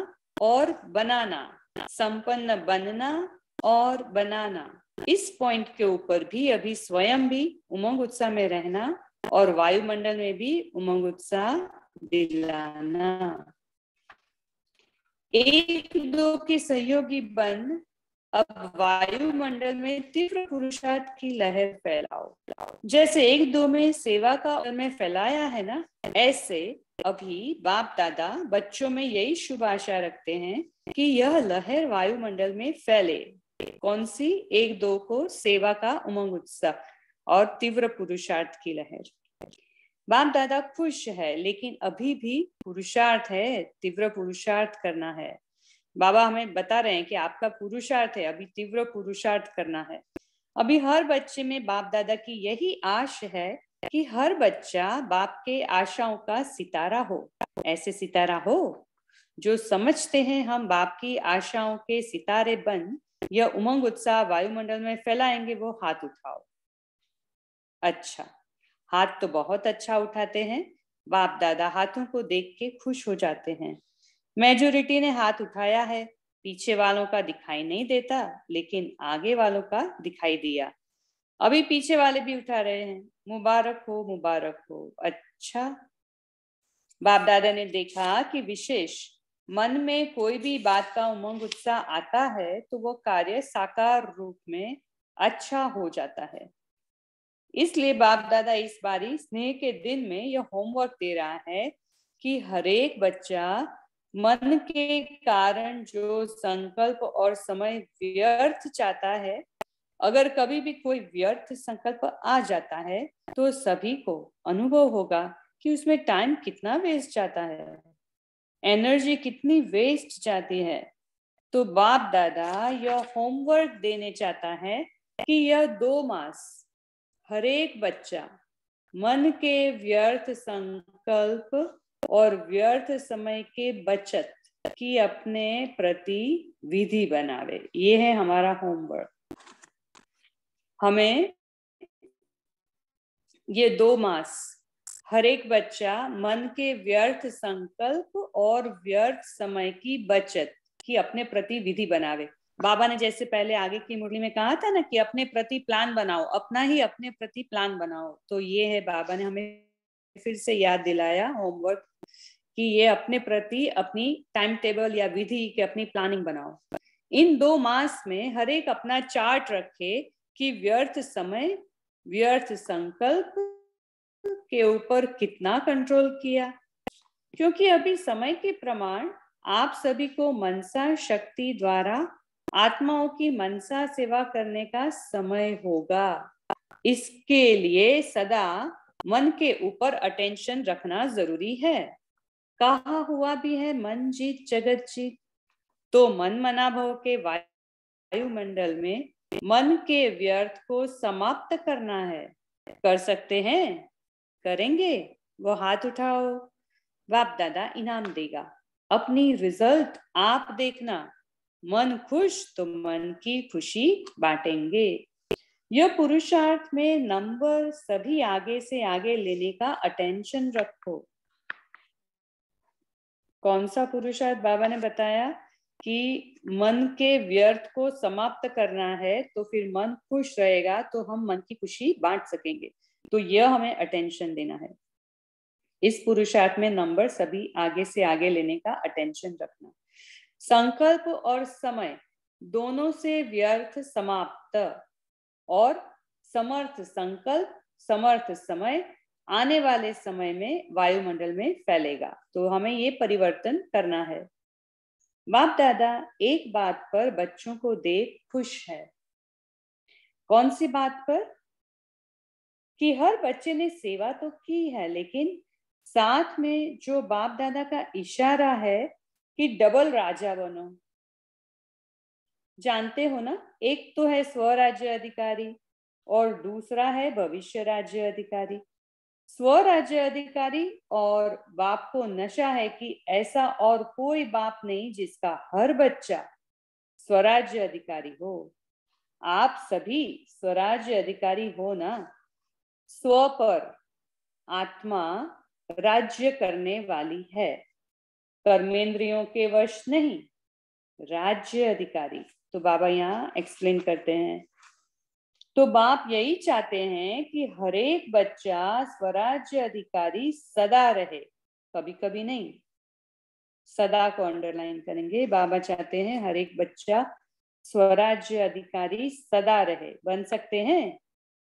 और बनाना, संपन्न बनना और बनाना, इस पॉइंट के ऊपर भी अभी स्वयं भी उमंग उत्साह में रहना और वायुमंडल में भी उमंग उत्साह दिलाना। एक दो के सहयोगी बन अब वायुमंडल में तीव्र पुरुषार्थ की लहर फैलाओ। जैसे एक दो में सेवा का में फैलाया है ना, ऐसे अभी बाप दादा बच्चों में यही शुभ आशा रखते हैं कि यह लहर वायुमंडल में फैले। कौन सी? एक दो को सेवा का उमंग उत्साह और तीव्र पुरुषार्थ की लहर। बाप दादा खुश है, लेकिन अभी भी पुरुषार्थ है, तीव्र पुरुषार्थ करना है। बाबा हमें बता रहे हैं कि आपका पुरुषार्थ है, अभी तीव्र पुरुषार्थ करना है। अभी हर बच्चे में बाप दादा की यही आश है कि हर बच्चा बाप के आशाओं का सितारा हो। ऐसे सितारा हो जो समझते हैं हम बाप की आशाओं के सितारे बन यह उमंग उत्साह वायुमंडल में फैलाएंगे, वो हाथ उठाओ। अच्छा, हाथ तो बहुत अच्छा उठाते हैं। बाप दादा हाथों को देख के खुश हो जाते हैं। मेजोरिटी ने हाथ उठाया है, पीछे वालों का दिखाई नहीं देता, लेकिन आगे वालों का दिखाई दिया। अभी पीछे वाले भी उठा रहे हैं, मुबारक हो, मुबारक हो। अच्छा, बाप दादा ने देखा कि विशेष मन में कोई भी बात का उमंग उत्साह आता है तो वो कार्य साकार रूप में अच्छा हो जाता है। इसलिए बाप दादा इस बारी स्नेह के दिन में यह होमवर्क दे रहा है कि हरेक बच्चा मन के कारण जो संकल्प और समय व्यर्थ चाहता है, अगर कभी भी कोई व्यर्थ संकल्प आ जाता है तो सभी को अनुभव होगा कि उसमें टाइम कितना वेस्ट जाता है, एनर्जी कितनी वेस्ट जाती है। तो बाप दादा यह होमवर्क देने चाहता है कि यह 2 मास हरेक बच्चा मन के व्यर्थ संकल्प और व्यर्थ समय के बचत की अपने प्रति विधि बनावे। ये है हमारा होमवर्क। हमें ये 2 मास हर एक बच्चा मन के व्यर्थ संकल्प और व्यर्थ समय की बचत की अपने प्रति विधि बनावे। बाबा ने जैसे पहले आगे की मुरली में कहा था ना कि अपने प्रति प्लान बनाओ, अपना ही अपने प्रति प्लान बनाओ। तो ये है, बाबा ने हमें फिर से याद दिलाया होमवर्क कि ये अपने प्रति अपनी टाइम टेबल या विधि की अपनी प्लानिंग बनाओ। इन 2 मास में हर एक अपना चार्ट रखे कि व्यर्थ समय, व्यर्थ संकल्प के ऊपर कितना कंट्रोल किया, क्योंकि अभी समय के प्रमाण आप सभी को मनसा शक्ति द्वारा आत्माओं की मनसा सेवा करने का समय होगा। इसके लिए सदा मन के ऊपर अटेंशन रखना जरूरी है। कहा हुआ भी है मन जीत जगत जीत। तो मन मना भव के वायुमंडल में मन के व्यर्थ को समाप्त करना है। कर सकते हैं? करेंगे? वो हाथ उठाओ, बाप दादा इनाम देगा। अपनी रिजल्ट आप देखना, मन खुश तो मन की खुशी बांटेंगे। यह पुरुषार्थ में नंबर सभी आगे से आगे लेने का अटेंशन रखो। कौन सा पुरुषार्थ? बाबा ने बताया कि मन के व्यर्थ को समाप्त करना है, तो फिर मन खुश रहेगा तो हम मन की खुशी बांट सकेंगे। तो यह हमें अटेंशन देना है। इस पुरुषार्थ में नंबर सभी आगे से आगे लेने का अटेंशन रखना। संकल्प और समय दोनों से व्यर्थ समाप्त और समर्थ संकल्प समर्थ समय आने वाले समय में वायुमंडल में फैलेगा। तो हमें ये परिवर्तन करना है। बाप दादा एक बात पर बच्चों को देख खुश है। कौन सी बात पर? कि हर बच्चे ने सेवा तो की है, लेकिन साथ में जो बाप दादा का इशारा है कि डबल राजा बनो। जानते हो ना, एक तो है स्वराज्य अधिकारी और दूसरा है भविष्य राज्य अधिकारी। स्वराज्य अधिकारी और बाप को नशा है कि ऐसा और कोई बाप नहीं जिसका हर बच्चा स्वराज्य अधिकारी हो। आप सभी स्वराज्य अधिकारी हो ना। स्व पर आत्मा राज्य करने वाली है, कर्मेंद्रियों के वश नहीं, राज्य अधिकारी। तो बाबा यहाँ एक्सप्लेन करते हैं। तो बाप यही चाहते हैं कि हर एक बच्चा स्वराज्य अधिकारी सदा रहे, कभी कभी नहीं। सदा को अंडरलाइन करेंगे। बाबा चाहते हैं हर एक बच्चा स्वराज्य अधिकारी सदा रहे। बन सकते हैं?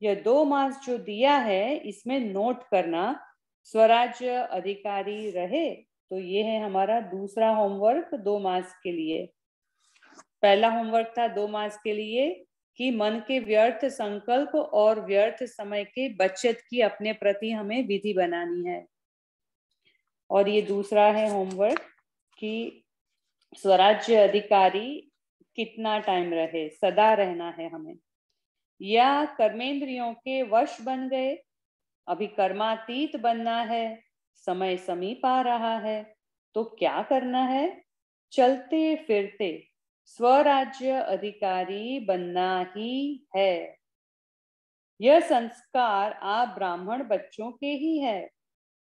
यह 2 मास जो दिया है इसमें नोट करना, स्वराज्य अधिकारी रहे। तो ये है हमारा दूसरा होमवर्क 2 मास के लिए। पहला होमवर्क था 2 मास के लिए कि मन के व्यर्थ संकल्प और व्यर्थ समय के बचत की अपने प्रति हमें विधि बनानी है। और ये दूसरा है होमवर्क कि स्वराज्य अधिकारी कितना टाइम रहे, सदा रहना है हमें। या कर्मेंद्रियों के वश बन गए, अभी कर्मातीत बनना है, समय समीप आ रहा है, तो क्या करना है? चलते फिरते स्वराज्य अधिकारी बनना ही है। यह संस्कार आप ब्राह्मण बच्चों के ही है।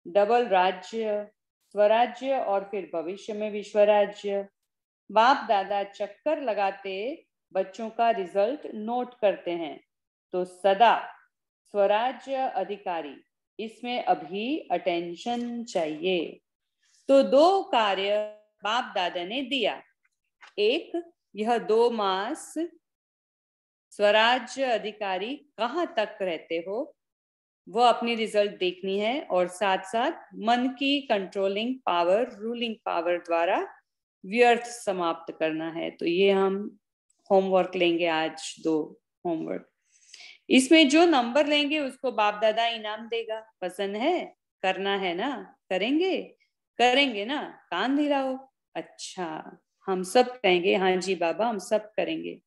डबल राज्य, स्वराज्य और फिर भविष्य में विश्वराज्य। बाप दादा चक्कर लगाते बच्चों का रिजल्ट नोट करते हैं। तो सदा स्वराज्य अधिकारी, इसमें अभी अटेंशन चाहिए। तो 2 कार्य बाप दादा ने दिया। एक, यह 2 मास स्वराज्य अधिकारी कहाँ तक रहते हो वो अपनी रिजल्ट देखनी है, और साथ साथ मन की कंट्रोलिंग पावर, रूलिंग पावर द्वारा व्यर्थ समाप्त करना है। तो ये हम होमवर्क लेंगे आज, 2 होमवर्क। इसमें जो नंबर लेंगे उसको बाप दादा इनाम देगा। पसंद है? करना है ना? करेंगे? करेंगे ना? कान दिलाओ। अच्छा, हम सब कहेंगे हाँ जी बाबा, हम सब करेंगे।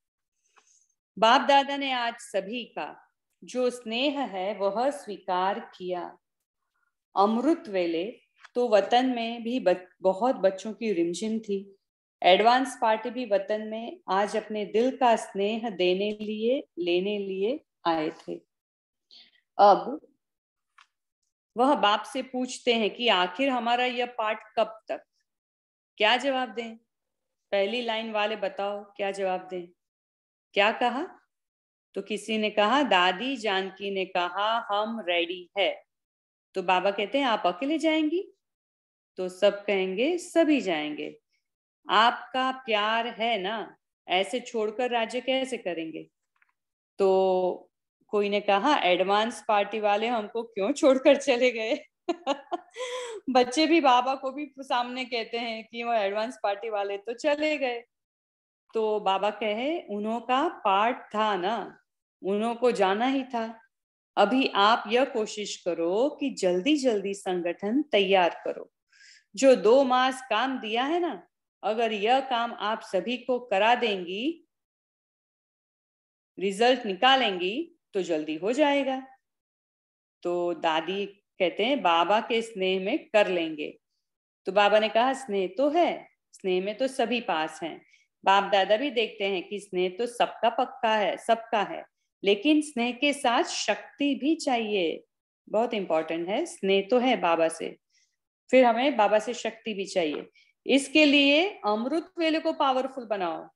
बाप दादा ने आज सभी का जो स्नेह है वह स्वीकार किया। अमृत वेले तो वतन में भी बहुत बच्चों की रिमझिम थी। एडवांस पार्टी भी वतन में आज अपने दिल का स्नेह देने लेने लिए आए थे। अब वह बाप से पूछते हैं कि आखिर हमारा यह पाठ कब तक? क्या जवाब दें? पहली लाइन वाले बताओ क्या जवाब दें? क्या कहा? तो किसी ने कहा, दादी जानकी ने कहा हम रेडी है। तो बाबा कहते हैं आप अकेले जाएंगी? तो सब कहेंगे सभी जाएंगे। आपका प्यार है ना, ऐसे छोड़कर राज्य कैसे करेंगे? तो कोई ने कहा, एडवांस पार्टी वाले हमको क्यों छोड़कर चले गए? बच्चे भी बाबा को भी सामने कहते हैं कि वो एडवांस पार्टी वाले तो चले गए। तो बाबा कहे, उन्हों का पार्ट था ना, उन्हों को जाना ही था। अभी आप यह कोशिश करो कि जल्दी जल्दी संगठन तैयार करो। जो 2 मास काम दिया है ना, अगर यह काम आप सभी को करा देंगी, रिजल्ट निकालेंगी, तो जल्दी हो जाएगा। तो दादी कहते हैं बाबा के स्नेह में कर लेंगे। तो बाबा ने कहा स्नेह तो है, स्नेह में तो सभी पास हैं। बाप दादा भी देखते हैं कि स्नेह तो सबका पक्का है, सबका है, लेकिन स्नेह के साथ शक्ति भी चाहिए। बहुत इंपॉर्टेंट है, स्नेह तो है बाबा से, फिर हमें बाबा से शक्ति भी चाहिए। इसके लिए अमृत वेले को पावरफुल बनाओ।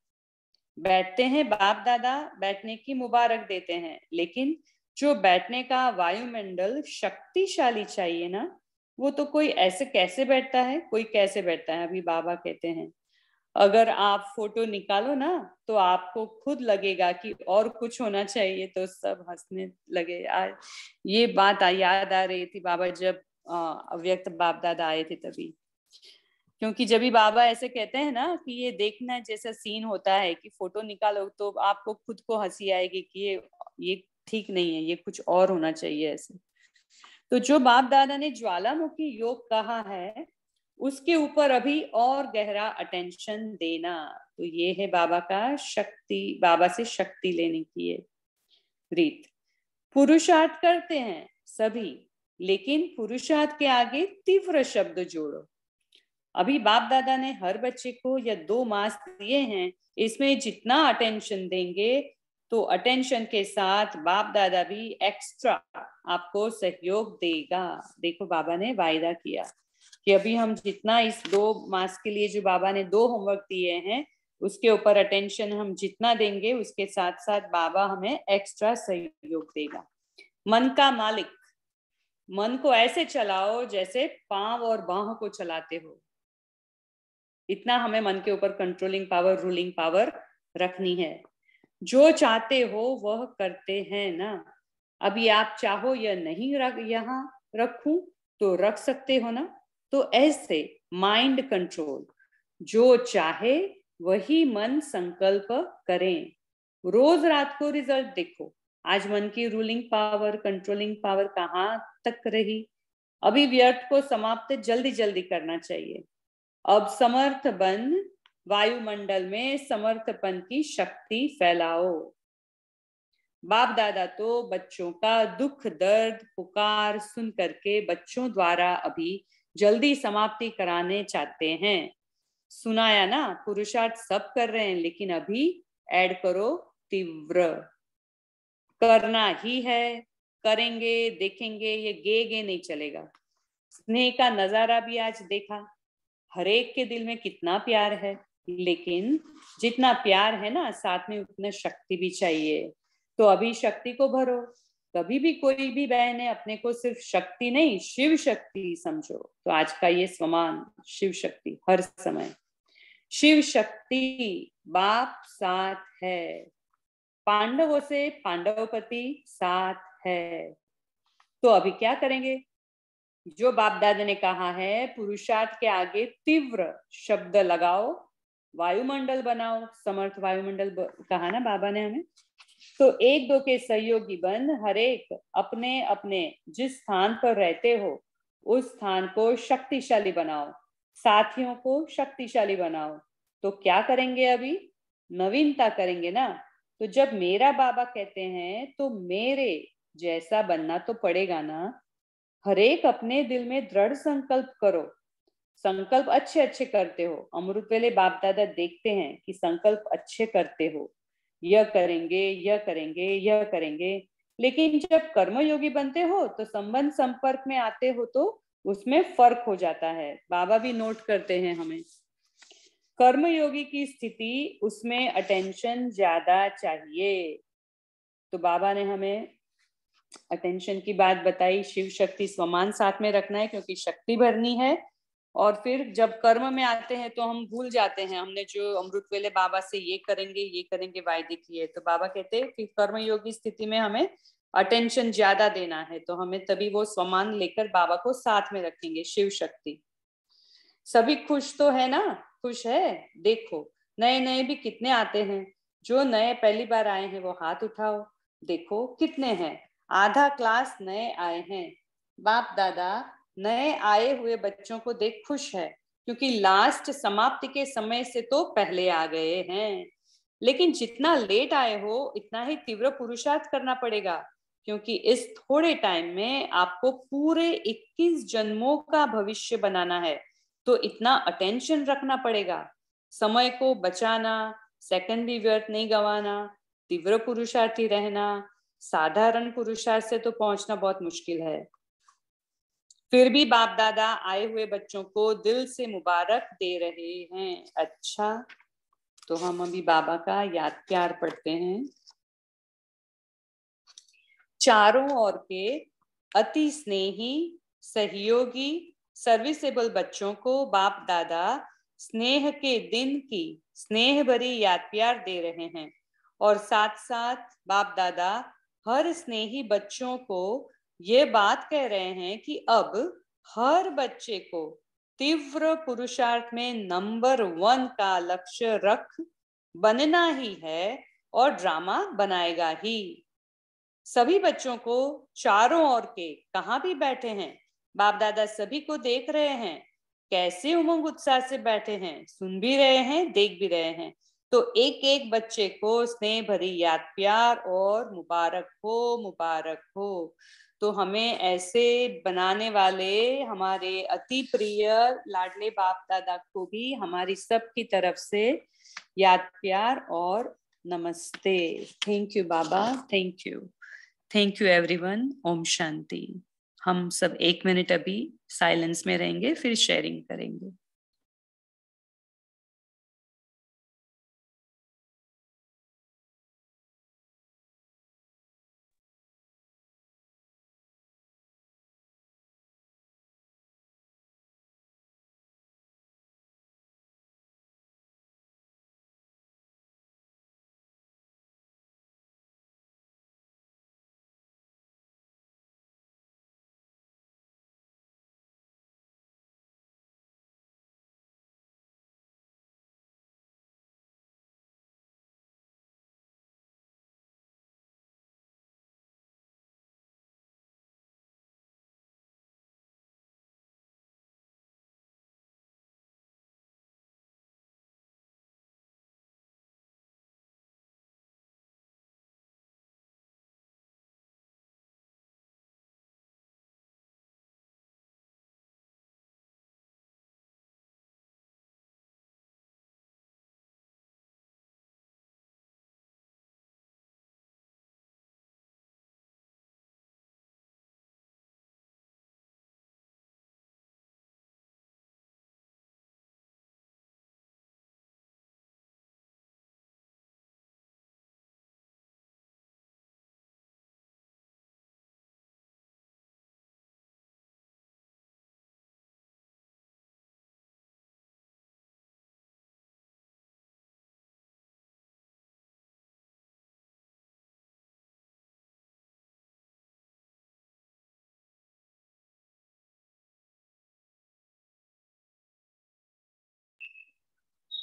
बैठते हैं बाप दादा, बैठने की मुबारक देते हैं, लेकिन जो बैठने का वायुमंडल शक्तिशाली चाहिए ना, वो तो कोई ऐसे कैसे बैठता है, कोई कैसे बैठता है। अभी बाबा कहते हैं अगर आप फोटो निकालो ना तो आपको खुद लगेगा कि और कुछ होना चाहिए, तो सब हंसने लगे। ये बात याद आ रही थी बाबा जब अव्यक्त बाप दादा आए थे तभी, क्योंकि जब भी बाबा ऐसे कहते हैं ना कि ये देखना जैसा सीन होता है कि फोटो निकालो, तो आपको खुद को हंसी आएगी कि ये ठीक नहीं है, ये कुछ और होना चाहिए ऐसे। तो जो बाप दादा ने ज्वालामुखी योग कहा है उसके ऊपर अभी और गहरा अटेंशन देना, तो ये है बाबा का शक्ति, बाबा से शक्ति लेने की ये रीत। पुरुषार्थ करते हैं सभी, लेकिन पुरुषार्थ के आगे तीव्र शब्द जोड़ो। अभी बाप दादा ने हर बच्चे को या 2 मास दिए हैं, इसमें जितना अटेंशन देंगे तो अटेंशन के साथ बाप दादा भी एक्स्ट्रा आपको सहयोग देगा। देखो बाबा ने वायदा किया कि अभी हम जितना इस 2 मास के लिए जो बाबा ने 2 होमवर्क दिए हैं उसके ऊपर अटेंशन हम जितना देंगे, उसके साथ साथ बाबा हमें एक्स्ट्रा सहयोग देगा। मन का मालिक, मन को ऐसे चलाओ जैसे पांव और बाहों को चलाते हो। इतना हमें मन के ऊपर कंट्रोलिंग पावर, रूलिंग पावर रखनी है। जो चाहते हो वह करते हैं ना। अभी आप चाहो या नहीं यहाँ रखूं तो रख सकते हो ना। तो ऐसे माइंड कंट्रोल, जो चाहे वही मन संकल्प करें। रोज रात को रिजल्ट देखो, आज मन की रूलिंग पावर, कंट्रोलिंग पावर कहाँ तक रही। अभी व्यर्थ को समाप्त जल्दी जल्दी करना चाहिए। अब समर्थ बन, वायुमंडल में समर्थपन की शक्ति फैलाओ। बाप दादा तो बच्चों का दुख दर्द पुकार सुन करके बच्चों द्वारा अभी जल्दी समाप्ति कराने चाहते हैं। सुनाया ना, पुरुषार्थ सब कर रहे हैं, लेकिन अभी ऐड करो तीव्र। करना ही है, करेंगे देखेंगे, ये गे नहीं चलेगा। स्नेह का नजारा भी आज देखा, हर एक के दिल में कितना प्यार है, लेकिन जितना प्यार है ना साथ में उतना शक्ति भी चाहिए। तो अभी शक्ति को भरो। कभी भी कोई भी बहन है अपने को सिर्फ शक्ति नहीं शिव शक्ति समझो। तो आज का ये स्वमान शिव शक्ति, हर समय शिव शक्ति। बाप साथ है, पांडवों से पांडवपति साथ है। तो अभी क्या करेंगे? जो बाप दादा ने कहा है पुरुषार्थ के आगे तीव्र शब्द लगाओ, वायुमंडल बनाओ। समर्थ वायुमंडल कहा ना बाबा ने हमें। तो 1-2 के सहयोगी बन, हर एक अपने अपने जिस स्थान पर रहते हो उस स्थान को शक्तिशाली बनाओ, साथियों को शक्तिशाली बनाओ। तो क्या करेंगे? अभी नवीनता करेंगे ना। तो जब मेरा बाबा कहते हैं तो मेरे जैसा बनना तो पड़ेगा ना। हर एक अपने दिल में दृढ़ संकल्प करो। संकल्प अच्छे अच्छे करते हो, अमृत वेले बाप दादा देखते हैं कि संकल्प अच्छे करते हो, यह करेंगे यह करेंगे यह करेंगे। लेकिन जब कर्मयोगी बनते हो तो संबंध संपर्क में आते हो तो उसमें फर्क हो जाता है। बाबा भी नोट करते हैं हमें, कर्मयोगी की स्थिति उसमें अटेंशन ज्यादा चाहिए। तो बाबा ने हमें अटेंशन की बात बताई। शिव शक्ति स्वमान साथ में रखना है क्योंकि शक्ति भरनी है। और फिर जब कर्म में आते हैं तो हम भूल जाते हैं हमने जो अमृत वेले बाबा से ये करेंगे वायदे किए। तो बाबा कहते हैं कि कर्मयोगी स्थिति में हमें अटेंशन ज्यादा देना है, तो हमें तभी वो स्वमान लेकर बाबा को साथ में रखेंगे। शिव शक्ति। सभी खुश तो है ना? खुश है? देखो नए नए भी कितने आते हैं। जो नए पहली बार आए हैं वो हाथ उठाओ, देखो कितने हैं। आधा क्लास नए आए हैं। बाप दादा नए आए हुए बच्चों को देख खुश है क्योंकि लास्ट समाप्ति के समय से तो पहले आ गए हैं। लेकिन जितना लेट आए हो इतना ही तीव्र पुरुषार्थ करना पड़ेगा, क्योंकि इस थोड़े टाइम में आपको पूरे 21 जन्मों का भविष्य बनाना है। तो इतना अटेंशन रखना पड़ेगा, समय को बचाना, सेकंड भी व्यर्थ नहीं गंवाना, तीव्र पुरुषार्थी रहना, साधारण पुरुषार्थ से तो पहुंचना बहुत मुश्किल है। फिर भी बाप दादा आए हुए बच्चों को दिल से मुबारक दे रहे हैं। अच्छा, तो हम अभी बाबा का याद प्यार पढ़ते हैं। चारों ओर के अति स्नेही, सहयोगी, सर्विसेबल बच्चों को बाप दादा स्नेह के दिन की स्नेह भरी याद प्यार दे रहे हैं और साथ साथ बाप दादा हर स्नेही बच्चों को ये बात कह रहे हैं कि अब हर बच्चे को तीव्र पुरुषार्थ में नंबर 1 का लक्ष्य रख बनना ही है और ड्रामा बनाएगा ही। सभी बच्चों को चारों ओर के कहाँ भी बैठे हैं, बाप दादा सभी को देख रहे हैं, कैसे उमंग उत्साह से बैठे हैं, सुन भी रहे हैं, देख भी रहे हैं। तो एक एक बच्चे को स्नेह भरी याद प्यार और मुबारक हो, मुबारक हो। तो हमें ऐसे बनाने वाले हमारे अति प्रिय लाडले बाप दादा को भी हमारी सब की तरफ से याद प्यार और नमस्ते। Thank you Baba, thank you, thank you everyone. ओम शांति। हम सब 1 मिनट अभी साइलेंस में रहेंगे, फिर शेयरिंग करेंगे।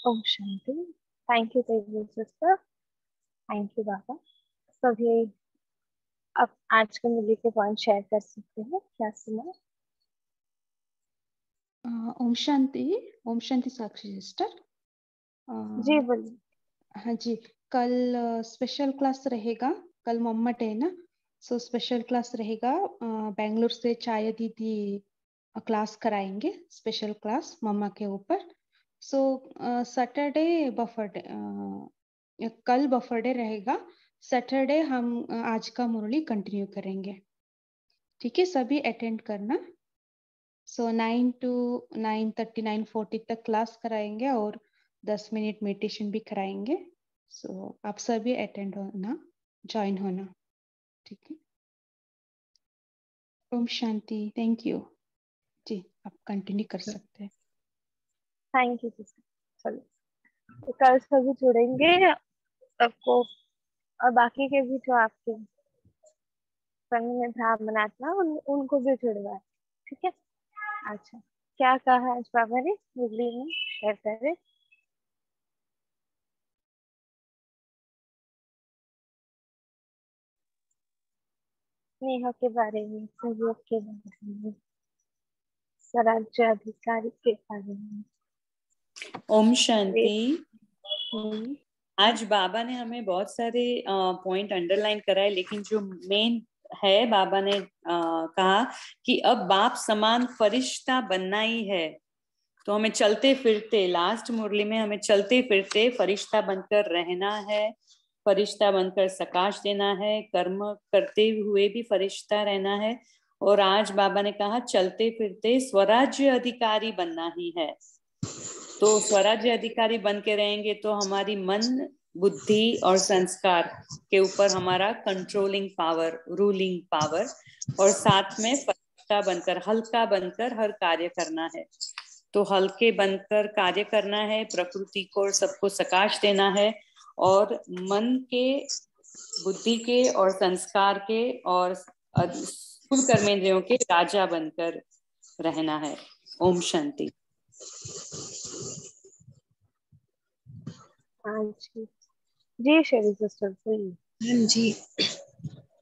ओम शांति। Thank you Tejal sister, thank you Baba. सभी अब आज के मिली के पॉइंट शेयर कर सकते हैं, क्या सुना? ओम शांति। ओम शांति साक्षी सिस्टर। जी बोलिए। हाँ जी, कल स्पेशल क्लास रहेगा, कल मम्मा डे है ना, सो स्पेशल क्लास रहेगा। बेंगलुरु से चाय दीदी क्लास कराएंगे, स्पेशल क्लास मम्मा के ऊपर। सो सैटरडे बफर डे, कल बफर डे रहेगा, सैटरडे हम आज का मुरली कंटिन्यू करेंगे। ठीक है, सभी अटेंड करना। सो 9 to 9:30 9:40 तक क्लास कराएंगे और 10 मिनट मेडिटेशन भी कराएंगे। सो आप सभी अटेंड होना, ज्वाइन होना। ठीक है, ओम शांति। थैंक यू जी, आप कंटिन्यू कर सकते हैं। Thank you sister. चलो, तो कल सभी जुड़ेंगे सबको, और बाकी के भी जो आपके संग में ब्राह्मण आत्मा उनको भी जुड़वा। ठीक है, अच्छा क्या कहा आज बाबा ने मुरली में, शेयर करें। स्नेह के बारे में, सहयोग के बारे में, स्वराज्य अधिकारी के बारे में। ओम शांति। आज बाबा ने हमें बहुत सारे पॉइंट अंडरलाइन कराए, लेकिन जो मेन है, बाबा ने कहा कि अब बाप समान फरिश्ता बनना ही है। तो हमें चलते फिरते, लास्ट मुरली में हमें चलते फिरते फरिश्ता बनकर रहना है, फरिश्ता बनकर सकाश देना है, कर्म करते हुए भी फरिश्ता रहना है। और आज बाबा ने कहा चलते फिरते स्वराज्य अधिकारी बनना ही है। तो स्वराज्य अधिकारी बन के रहेंगे तो हमारी मन, बुद्धि और संस्कार के ऊपर हमारा कंट्रोलिंग पावर, रूलिंग पावर, और साथ में फरिश्ता बनकर, हल्का बनकर हर कार्य करना है। तो हल्के बनकर कार्य करना है, प्रकृति को और सबको सकाश देना है, और मन के, बुद्धि के और संस्कार के और स्थूल कर्मेंद्रियों के राजा बनकर रहना है। ओम शांति। हाँ जी शेरी सिस्टर बोलिए। हाँ जी,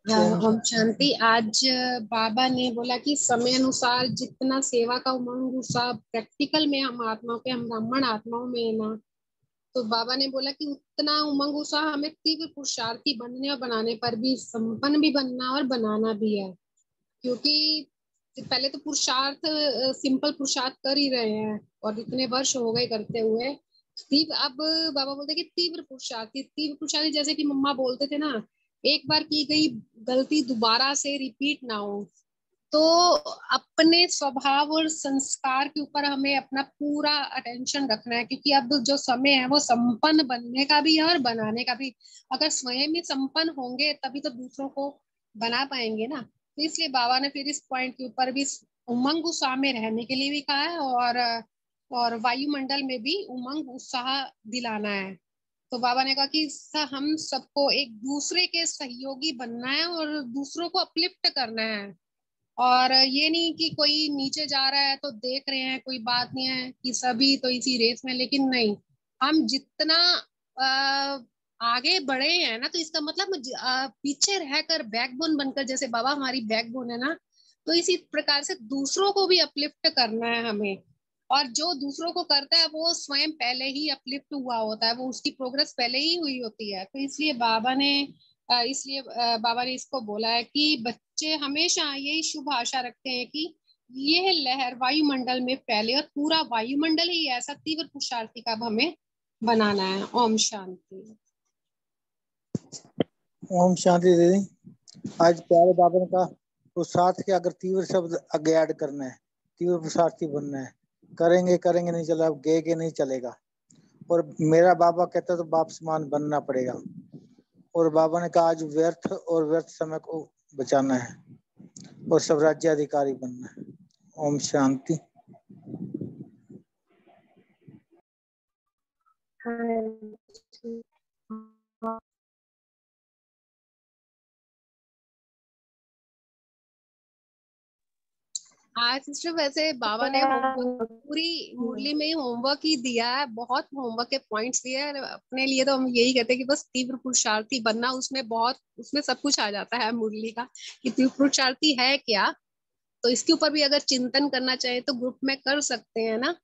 ओम शांति। आज बाबा ने बोला कि समय अनुसार जितना सेवा का उमंग उत्साह प्रैक्टिकल में हम आत्माओं के, हम ब्राह्मण आत्माओं में है ना, तो बाबा ने बोला कि उतना उमंग उत्साह हमें तीव्र पुरुषार्थी बनने और बनाने पर भी, संपन्न भी बनना और बनाना भी है। क्योंकि पहले तो पुरुषार्थ, सिंपल पुरुषार्थ कर ही रहे हैं और इतने वर्ष हो गए करते हुए। अब बाबा बोलते कि तीव्र पुरुषार्थी, जैसे कि मम्मा बोलते थे ना, एक बार की गई गलती दोबारा से रिपीट ना हो। तो अपने स्वभाव और संस्कार के ऊपर हमें अपना पूरा अटेंशन रखना है, क्योंकि अब जो समय है वो संपन्न बनने का भी है और बनाने का भी। अगर स्वयं ही संपन्न होंगे तभी तो दूसरों को बना पाएंगे ना। तो इसलिए बाबा ने फिर इस पॉइंट के ऊपर भी उमंग उत्साह में रहने के लिए भी कहा है, और वायुमंडल में भी उमंग उत्साह दिलाना है। तो बाबा ने कहा कि हम सबको एक दूसरे के सहयोगी बनना है और दूसरों को अपलिफ्ट करना है। और ये नहीं कि कोई नीचे जा रहा है तो देख रहे हैं, कोई बात नहीं है कि सभी तो इसी रेस में, लेकिन नहीं, हम जितना आगे बढ़े हैं ना, तो इसका मतलब पीछे रहकर बैकबोन बनकर, जैसे बाबा हमारी बैकबोन है ना, तो इसी प्रकार से दूसरों को भी अपलिफ्ट करना है हमें। और जो दूसरों को करता है वो स्वयं पहले ही अपलिफ्ट हुआ होता है, वो उसकी प्रोग्रेस पहले ही हुई होती है। तो इसलिए बाबा ने इसको बोला है कि बच्चे हमेशा यही शुभ आशा रखते हैं कि यह लहर वायुमंडल में फैले और पूरा वायुमंडल ही ऐसा तीव्र पुरुषार्थी का हमें बनाना है। ओम शांति। ओम शांति दीदी। आज प्यारे बाबा ने कहा पुरुषार्थ के अगर तीव्र शब्द आगे ऐड करना है, तीव्र पुरुषार्थी बनना है, करेंगे नहीं चला, अब गे नहीं चलेगा। और मेरा बाबा कहता तो बाप समान बनना पड़ेगा। और बाबा ने कहा आज व्यर्थ समय को बचाना है और सब राज्य अधिकारी बनना है। ओम शांति। आज सिस्टर वैसे बाबा ने होमवर्क पूरी मुरली में ही होमवर्क ही दिया है, बहुत होमवर्क के पॉइंट्स दिए हैं अपने लिए। तो हम यही कहते हैं कि बस तीव्र पुरुषार्थी बनना, उसमें सब कुछ आ जाता है मुरली का कि तीव्र पुरुषार्थी है क्या। तो इसके ऊपर भी अगर चिंतन करना चाहे तो ग्रुप में कर सकते हैं ना।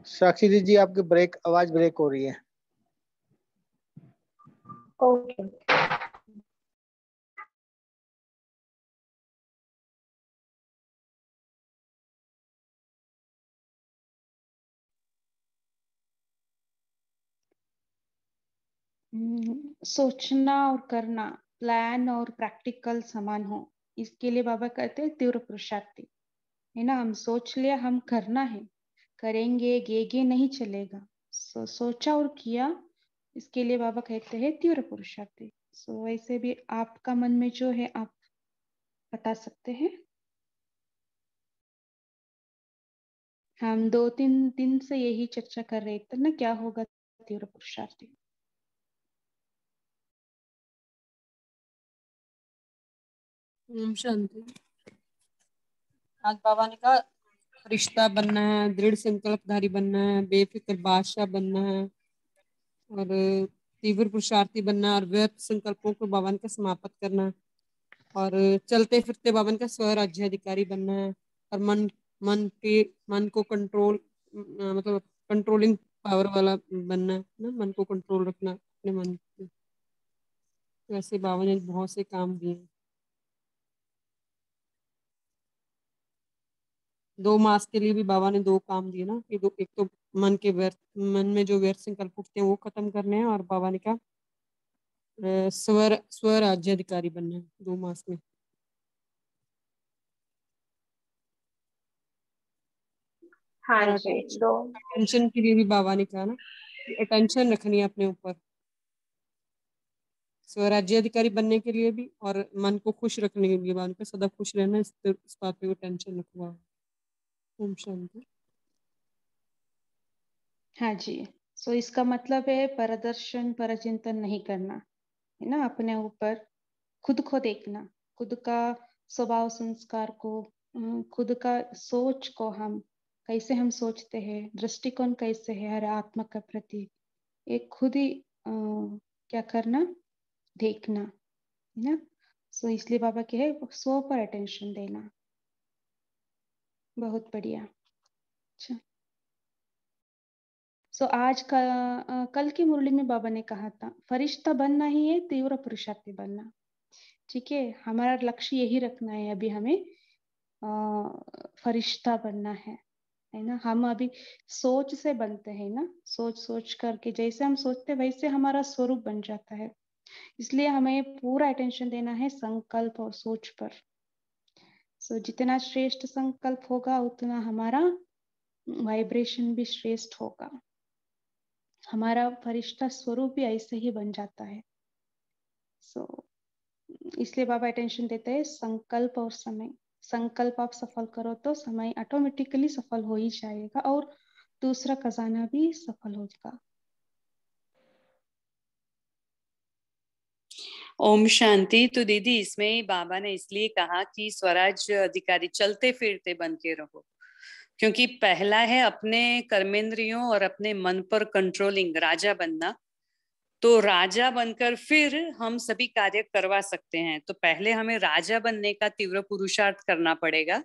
साक्षी दीदी आपकी आवाज ब्रेक हो रही है। ओके। सोचना और करना, प्लान और प्रैक्टिकल समान हो, इसके लिए बाबा कहते हैं तीव्र पुरुषार्थी, है ना। हम सोच लिया, हम करना है, करेंगे, गे नहीं चलेगा। सोचा और किया, इसके लिए बाबा कहते हैं तीव्र पुरुषार्थी। वैसे भी आपका मन में जो है आप बता सकते हैं। हम 2-3 दिन से यही चर्चा कर रहे थे ना, क्या होगा तीव्र पुरुषार्थी। ओम शांति। आज बाबा ने कहा रिश्ता बनना है, दृढ़ संकल्पधारी बनना है, बेफिक्र बादशाह बनना है और तीव्र पुरुषार्थी बनना और व्यर्थ संकल्पों को बाबा का समाप्त करना और चलते फिरते बाबा का स्वराज्य अधिकारी बनना है और मन को कंट्रोल मतलब कंट्रोलिंग पावर वाला बनना है ना, मन को कंट्रोल रखना अपने मन पे। वैसे बाबा ने बहुत से काम दिए। 2 मास के लिए भी बाबा ने 2 काम दिए ना, कि एक तो मन में जो व्यर्थ संकल्प उठते हैं वो खत्म करने हैं, और बाबा ने कहा स्वराज्याधिकारी बनना है 2 मास में। हाँ और जी, 2 अटेंशन के लिए भी बाबा ने कहा ना, अटेंशन रखनी है अपने ऊपर, स्वराज्याधिकारी बनने के लिए भी, और मन को खुश रखने के लिए बाबा ने कहा सदा खुश रहना, इस बात पे टेंशन रखवा। ओम शांति। हाँ जी, सो इसका मतलब है परदर्शन परचिंतन नहीं करना है ना, अपने ऊपर खुद को देखना, खुद का स्वभाव संस्कार को, खुद का सोच को, हम कैसे हम सोचते हैं, दृष्टिकोण कैसे है हर आत्मा के प्रति, एक खुद ही क्या करना, देखना है ना। सो इसलिए बाबा के है स्व पर अटेंशन देना। बहुत बढ़िया। अच्छा, सो आज का कल की मुरली में बाबा ने कहा था फरिश्ता बनना ही है, तीव्र पुरुषार्थी बनना। ठीक है, हमारा लक्ष्य यही रखना है, अभी हमें फरिश्ता बनना है ना। हम अभी सोच से बनते हैं ना, सोच सोच करके जैसे हम सोचते वैसे हमारा स्वरूप बन जाता है। इसलिए हमें पूरा अटेंशन देना है संकल्प और सोच पर। सो जितना श्रेष्ठ संकल्प होगा उतना हमारा वाइब्रेशन भी श्रेष्ठ होगा, हमारा फरिश्ता स्वरूप भी ऐसे ही बन जाता है। सो इसलिए बाबा अटेंशन देते हैं संकल्प और समय। संकल्प आप सफल करो तो समय ऑटोमेटिकली सफल हो ही जाएगा, और दूसरा खजाना भी सफल हो जाएगा। ओम शांति। तो दीदी इसमें बाबा ने इसलिए कहा कि स्वराज्य अधिकारी चलते फिरते बन के रहो, क्योंकि पहला है अपने कर्मेंद्रियों और अपने मन पर कंट्रोलिंग, राजा बनना। तो राजा बनकर फिर हम सभी कार्य करवा सकते हैं। तो पहले हमें राजा बनने का तीव्र पुरुषार्थ करना पड़ेगा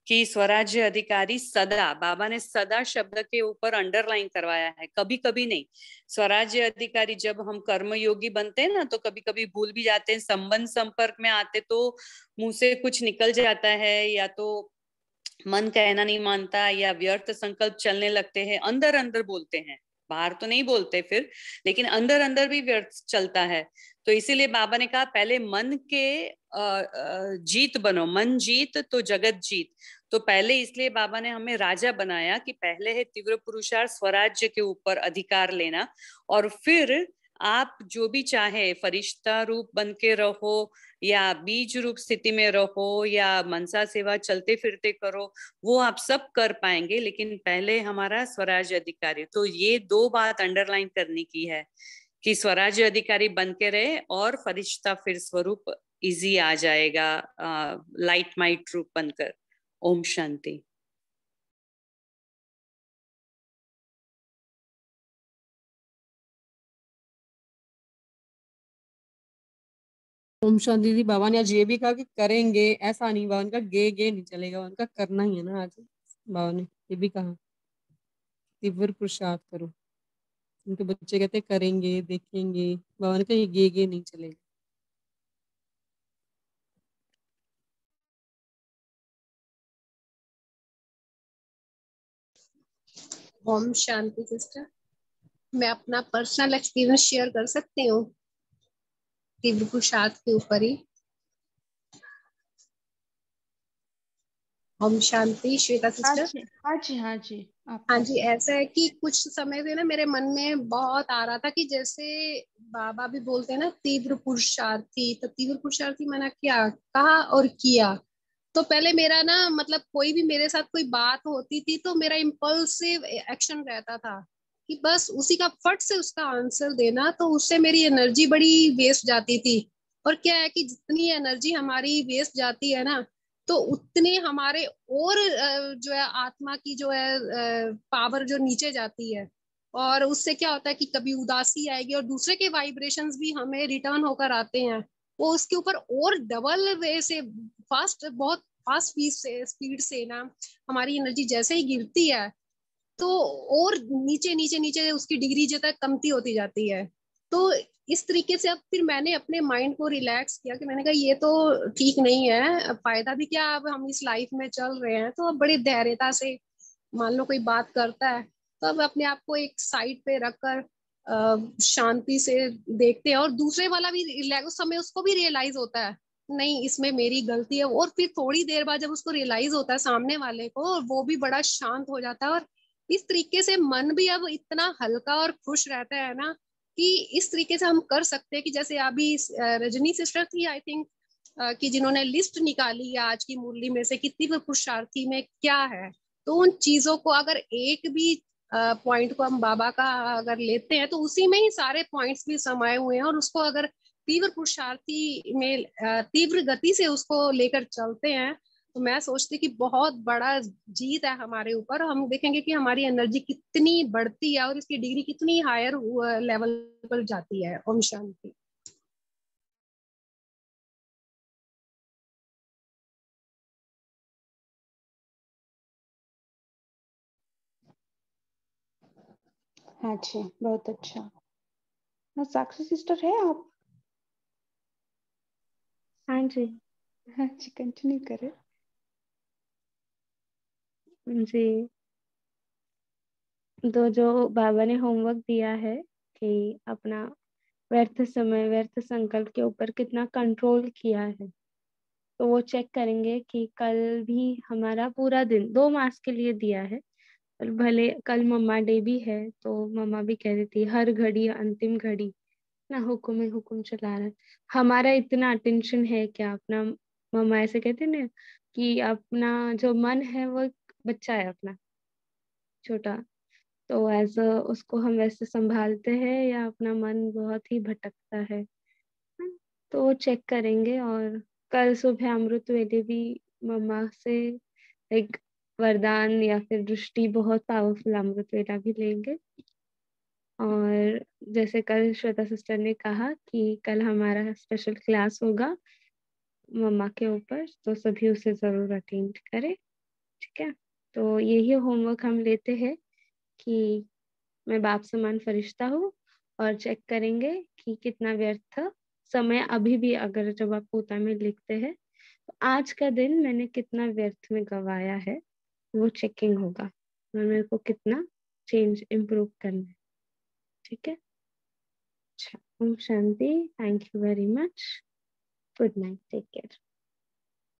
कि स्वराज्य अधिकारी सदा, बाबा ने सदा शब्द के ऊपर अंडरलाइन करवाया है, कभी कभी नहीं। स्वराज्य अधिकारी जब हम कर्मयोगी बनते हैं ना, तो कभी कभी भूल भी जाते हैं, संबंध संपर्क में आते तो मुंह से कुछ निकल जाता है, या तो मन कहना नहीं मानता, या व्यर्थ संकल्प चलने लगते हैं, अंदर अंदर बोलते हैं, बाहर तो नहीं बोलते फिर, लेकिन अंदर अंदर भी व्यर्थ चलता है। तो इसीलिए बाबा ने कहा पहले मन के जीत बनो, मन जीत तो जगत जीत। तो पहले इसलिए बाबा ने हमें राजा बनाया कि पहले है तीव्र पुरुषार्थ, स्वराज्य के ऊपर अधिकार लेना, और फिर आप जो भी चाहे फरिश्ता रूप बन के रहो, या बीज रूप स्थिति में रहो, या मनसा सेवा चलते फिरते करो, वो आप सब कर पाएंगे, लेकिन पहले हमारा स्वराज्य अधिकारी। तो ये 2 बात अंडरलाइन करने की है कि स्वराज्य अधिकारी बन के रहे, और फरिश्ता फिर स्वरूप इजी आ जाएगा, लाइट माइट रूप बनकर। ओम शांति। ओम शांति। दीदी बाबा ने आज ये भी कहा कि करेंगे, ऐसा नहीं, बाबा ने कहा गे नहीं चलेगा, उनका करना ही है ना। आज बाबा ने ये भी कहा तीव्र पुरुषार्थ करो। उनके बच्चे कहते करेंगे, देखेंगे, बाबा ने कहा ये गे नहीं चलेगा। ओम शांति सिस्टर। मैं अपना पर्सनल एक्सपीरियंस शेयर कर सकती हूँ तीव्र पुरुषार्थ के ऊपर ही। ओम शांति श्वेता सिस्टर। हाँ जी हाँ जी आप हाँ जी, ऐसा है कि कुछ समय से ना मेरे मन में बहुत आ रहा था कि जैसे बाबा भी बोलते हैं ना तीव्र पुरुषार्थी, तो तीव्र पुरुषार्थी मैंने क्या कहा और किया। तो पहले मेरा ना मतलब कोई भी मेरे साथ कोई बात होती थी तो मेरा इम्पल्सिव एक्शन रहता था कि बस उसी का फट से उसका आंसर देना, तो उससे मेरी एनर्जी बड़ी वेस्ट जाती थी। और क्या है कि जितनी एनर्जी हमारी वेस्ट जाती है ना, तो उतने हमारे और जो है आत्मा की जो है पावर जो नीचे जाती है, और उससे क्या होता है कि कभी उदासी आएगी और दूसरे के वाइब्रेशंस भी हमें रिटर्न होकर आते हैं, वो उसके ऊपर और डबल वे से फास्ट, बहुत फास्ट स्पीड से ना हमारी एनर्जी जैसे ही गिरती है, तो और नीचे नीचे नीचे उसकी डिग्री जो तक कमती होती जाती है। तो इस तरीके से अब फिर मैंने अपने माइंड को रिलैक्स किया कि मैंने कहा ये तो ठीक नहीं है, अब फायदा भी क्या, अब हम इस लाइफ में चल रहे हैं तो अब बड़ी धैर्यता से, मान लो कोई बात करता है तो अब अपने आप को एक साइड पे रखकर शांति से देखते हैं, और दूसरे वाला भी उस समय उसको भी रियलाइज होता है नहीं इसमें मेरी गलती है, और फिर थोड़ी देर बाद जब उसको रियलाइज होता है सामने वाले को, वो भी बड़ा शांत हो जाता है। और इस तरीके से मन भी अब इतना हल्का और खुश रहता है ना कि इस तरीके से हम कर सकते हैं कि जैसे अभी रजनी सिस्टर थी आई थिंक कि जिन्होंने लिस्ट निकाली है आज की मुरली में से कितनी पुरुषार्थी में क्या है, तो उन चीजों को अगर एक भी पॉइंट को हम बाबा का अगर लेते हैं तो उसी में ही सारे पॉइंट्स भी समाये हुए हैं, और उसको अगर तीव्र पुरुषार्थी में तीव्र गति से उसको लेकर चलते हैं तो मैं सोचती कि बहुत बड़ा जीत है हमारे ऊपर। हम देखेंगे कि हमारी एनर्जी कितनी बढ़ती है और इसकी डिग्री कितनी हायर लेवल पर जाती है। ओम शांति। हाँ जी, बहुत अच्छा। हाँ, साक्षी सिस्टर है आप? हाँ जी। हाँ जी, कंटिन्यू करें। जी, तो जो बाबा ने होमवर्क दिया है कि अपना व्यर्थ समय व्यर्थ संकल्प के ऊपर कितना कंट्रोल किया है, तो वो चेक करेंगे कि कल भी हमारा पूरा दिन 2 मास के लिए दिया है। और भले कल मम्मा डे भी है तो मम्मा भी कह रही थी हर घड़ी अंतिम घड़ी ना हुक्म ही हुक्म चला रहा है। हमारा इतना अटेंशन है क्या अपना, मम्मा ऐसे कहते ना कि अपना जो मन है वो एक बच्चा है अपना छोटा, तो एज उसको हम वैसे संभालते हैं या अपना मन बहुत ही भटकता है। तो वो चेक करेंगे। और कल सुबह अमृत वेले भी मम्मा से एक वरदान या फिर दृष्टि बहुत पावरफुल अमृत वेला भी लेंगे। और जैसे कल श्वेता सिस्टर ने कहा कि कल हमारा स्पेशल क्लास होगा मम्मा के ऊपर, तो सभी उसे जरूर अटेंड करें। ठीक है, तो यही होमवर्क हम लेते हैं कि मैं बाप समान फरिश्ता हूँ, और चेक करेंगे कि कितना व्यर्थ समय अभी भी, अगर जब आप पोता में लिखते हैं तो आज का दिन मैंने कितना व्यर्थ में गवाया है, वो चेकिंग होगा और मेरे को कितना चेंज इम्प्रूव करना है। ठीक है, अच्छा, ओम शांति। Thank you very much. Good night, take care.